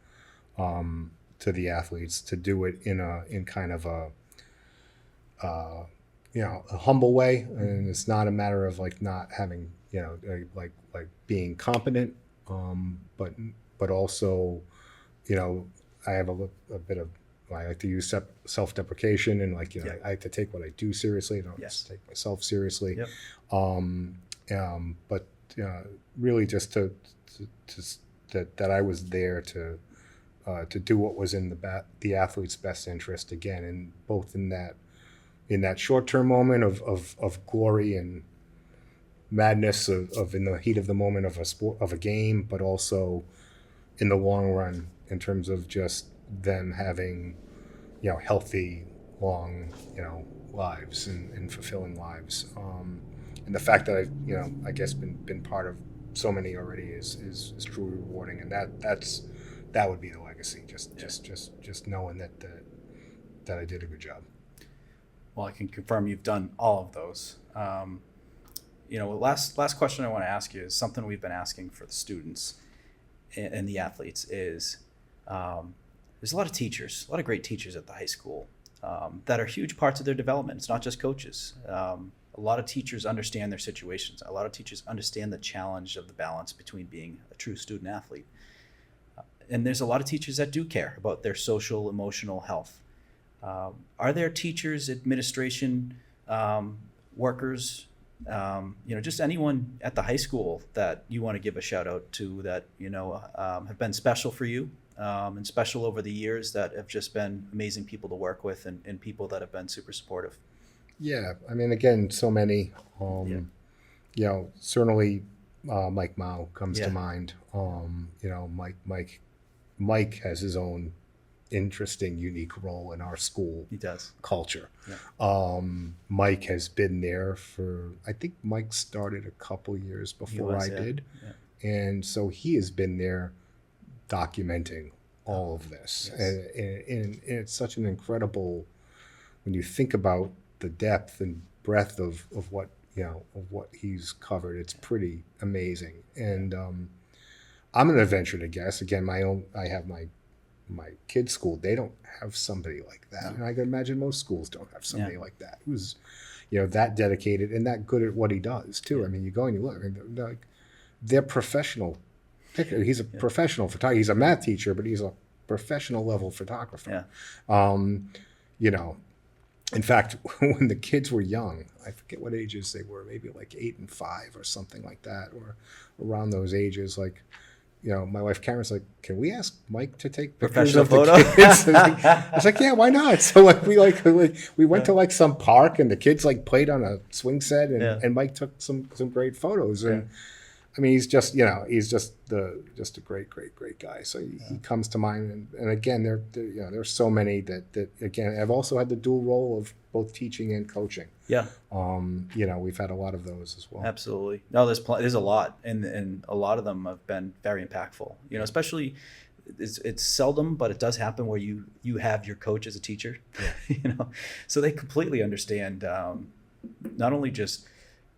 to the athletes, to do it in kind of a humble way, and it's not a matter of like not having like being competent, but also I have a bit of, I like to use self-deprecation, and I like to take what I do seriously. I don't just take myself seriously. Yep. But really just to that I was there to do what was in the athlete's best interest, again, and both in that short-term moment of glory and madness of in the heat of the moment of a game, but also in the long run in terms of just them having healthy, long lives and fulfilling lives. And the fact that I've I guess been part of so many already is truly rewarding, and that would be the legacy. Just knowing that I did a good job. Well, I can confirm you've done all of those. Last question I want to ask you is something we've been asking for the students and the athletes is, there's a lot of teachers, a lot of great teachers at the high school that are huge parts of their development. It's not just coaches. A lot of teachers understand their situations. A lot of teachers understand the challenge of the balance between being a true student athlete. And there's a lot of teachers that do care about their social, emotional health. Are there teachers, administration, workers, just anyone at the high school that you want to give a shout out to that, have been special for you and special over the years, that have just been amazing people to work with and people that have been super supportive? Yeah, I mean, again, so many. Certainly Mike Mao comes to mind. Mike has his own interesting, unique role in our school. He does. Culture. Yeah. Mike has been there for, I think Mike started a couple years before I did. Yeah. And so he has been there documenting all of this. Yes. And it's such an incredible, when you think about the depth and breadth of what he's covered, it's pretty amazing. And I'm going to venture to guess, again, I have my kids' school, they don't have somebody like that. And I can imagine most schools don't have somebody like that who's, that dedicated and that good at what he does too. Yeah. I mean, you go and you look, they're professional. He's a professional photographer. He's a math teacher, but he's a professional level photographer. Yeah. In fact, when the kids were young, I forget what ages they were, maybe like 8 and 5 or something like that, or around those ages, my wife Karen's like, can we ask Mike to take pictures of the kids? I was like, yeah, why not? So we went to some park and the kids played on a swing set and Mike took some great photos. And I mean, he's just a great guy. So he comes to mind. And again, there's so many that again, I've also had the dual role of both teaching and coaching. Yeah. We've had a lot of those as well. Absolutely. No, there's a lot, and a lot of them have been very impactful. Especially it's seldom, but it does happen where you have your coach as a teacher. Yeah. So they completely understand not only just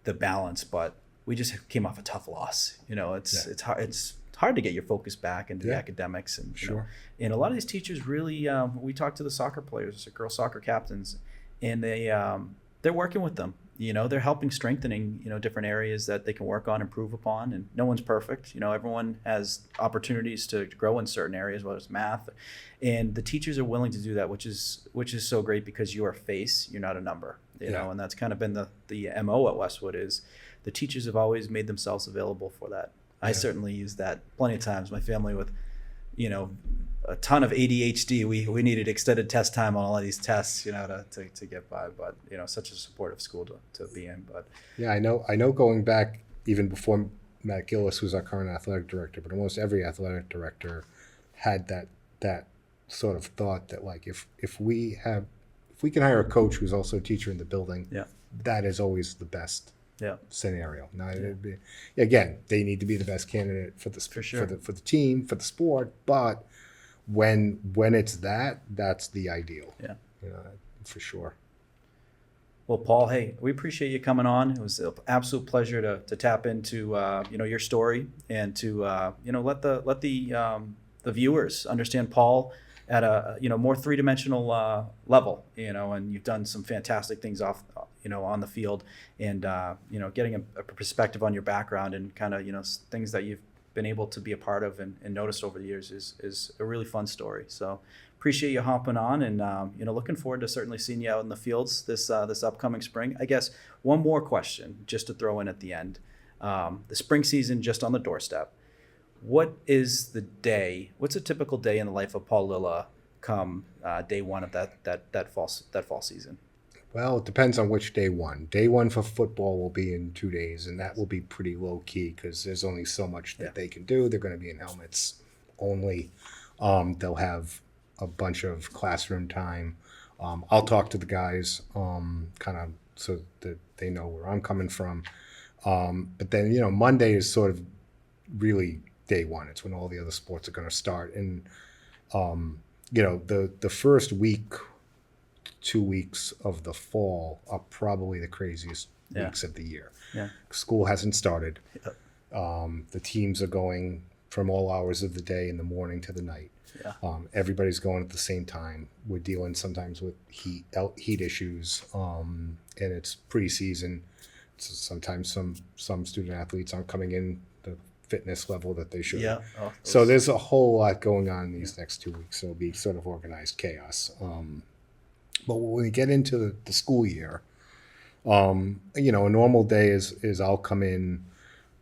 the balance, but we just came off a tough loss. It's hard to get your focus back into the academics, and and a lot of these teachers really. We talked to the soccer players, the girls soccer captains, and they're working with them. They're helping strengthening different areas that they can work on, improve upon, and no one's perfect. Everyone has opportunities to grow in certain areas, whether it's math, and the teachers are willing to do that, which is so great, because you're a face, you're not a number. And that's kind of been the MO at Westwood is. The teachers have always made themselves available for that. I certainly used that plenty of times. My family with, a ton of ADHD, we needed extended test time on all of these tests, to get by. But such a supportive school to be in. But yeah, I know. Going back even before Matt Gillis, who's our current athletic director, but almost every athletic director had that sort of thought that if we can hire a coach who's also a teacher in the building, that is always the best. Scenario. Now, again, they need to be the best candidate for the for the team, for the sport. But when it's that's the ideal. Yeah, for sure. Well, Paul, hey, we appreciate you coming on. It was an absolute pleasure to tap into your story and to let the the viewers understand Paul at a more three-dimensional level, and you've done some fantastic things off on the field, and getting a perspective on your background and kind of things that you've been able to be a part of and noticed over the years is a really fun story. So appreciate you hopping on, and looking forward to certainly seeing you out in the fields this upcoming spring. I guess one more question just to throw in at the end. The spring season just on the doorstep. What's a typical day in the life of Paul Lilla come day one of that fall season? Well, it depends on which day one. Day one for football will be in 2 days, and that will be pretty low key because there's only so much that they can do. They're going to be in helmets only. They'll have a bunch of classroom time. I'll talk to the guys kind of so that they know where I'm coming from. But then, Monday is sort of really day one. It's when all the other sports are going to start. And, the first week, 2 weeks of the fall are probably the craziest weeks of the year. Yeah. School hasn't started. Yeah. The teams are going from all hours of the day in the morning to the night. Yeah. Everybody's going at the same time. We're dealing sometimes with heat issues, and it's preseason. So sometimes some student athletes aren't coming in the fitness level that they should. Yeah. So there's a whole lot going on in these next 2 weeks. So it'll be sort of organized chaos. But when we get into the school year, a normal day is I'll come in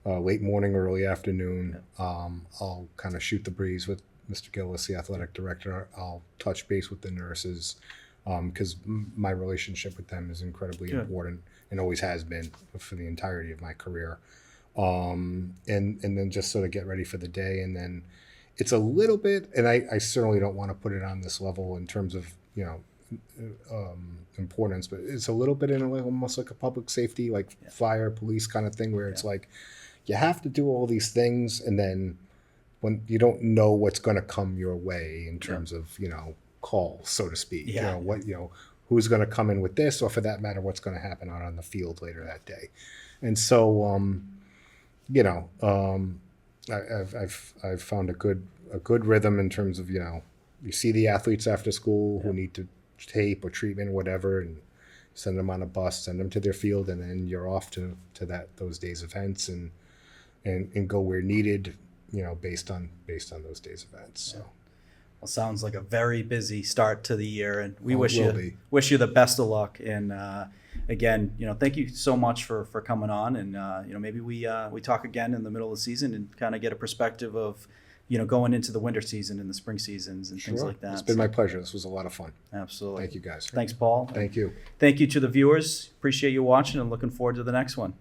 late morning, early afternoon. I'll kind of shoot the breeze with Mr. Gillis, the athletic director. I'll touch base with the nurses because my relationship with them is incredibly important and always has been for the entirety of my career. And then just sort of get ready for the day. And then it's a little bit, and I certainly don't want to put it on this level in terms of, importance, but it's a little bit in almost like a public safety, like fire, police kind of thing, where it's like you have to do all these things, and then when you don't know what's going to come your way in terms of calls, so to speak, who's going to come in with this, or for that matter, what's going to happen out on the field later that day. And so I've found a good rhythm in terms of you see the athletes after school who need to tape or treatment or whatever, and send them on a bus, send them to their field, and then you're off to those days' events and go where needed, based on those days' events. So. Well, sounds like a very busy start to the year, and we wish you the best of luck. And again, thank you so much for coming on, and maybe we talk again in the middle of the season and kind of get a perspective of going into the winter season and the spring seasons and things like that. It's been my pleasure. This was a lot of fun. Absolutely. Thank you, guys. Thanks, Paul. Thank you. Thank you to the viewers. Appreciate you watching and looking forward to the next one.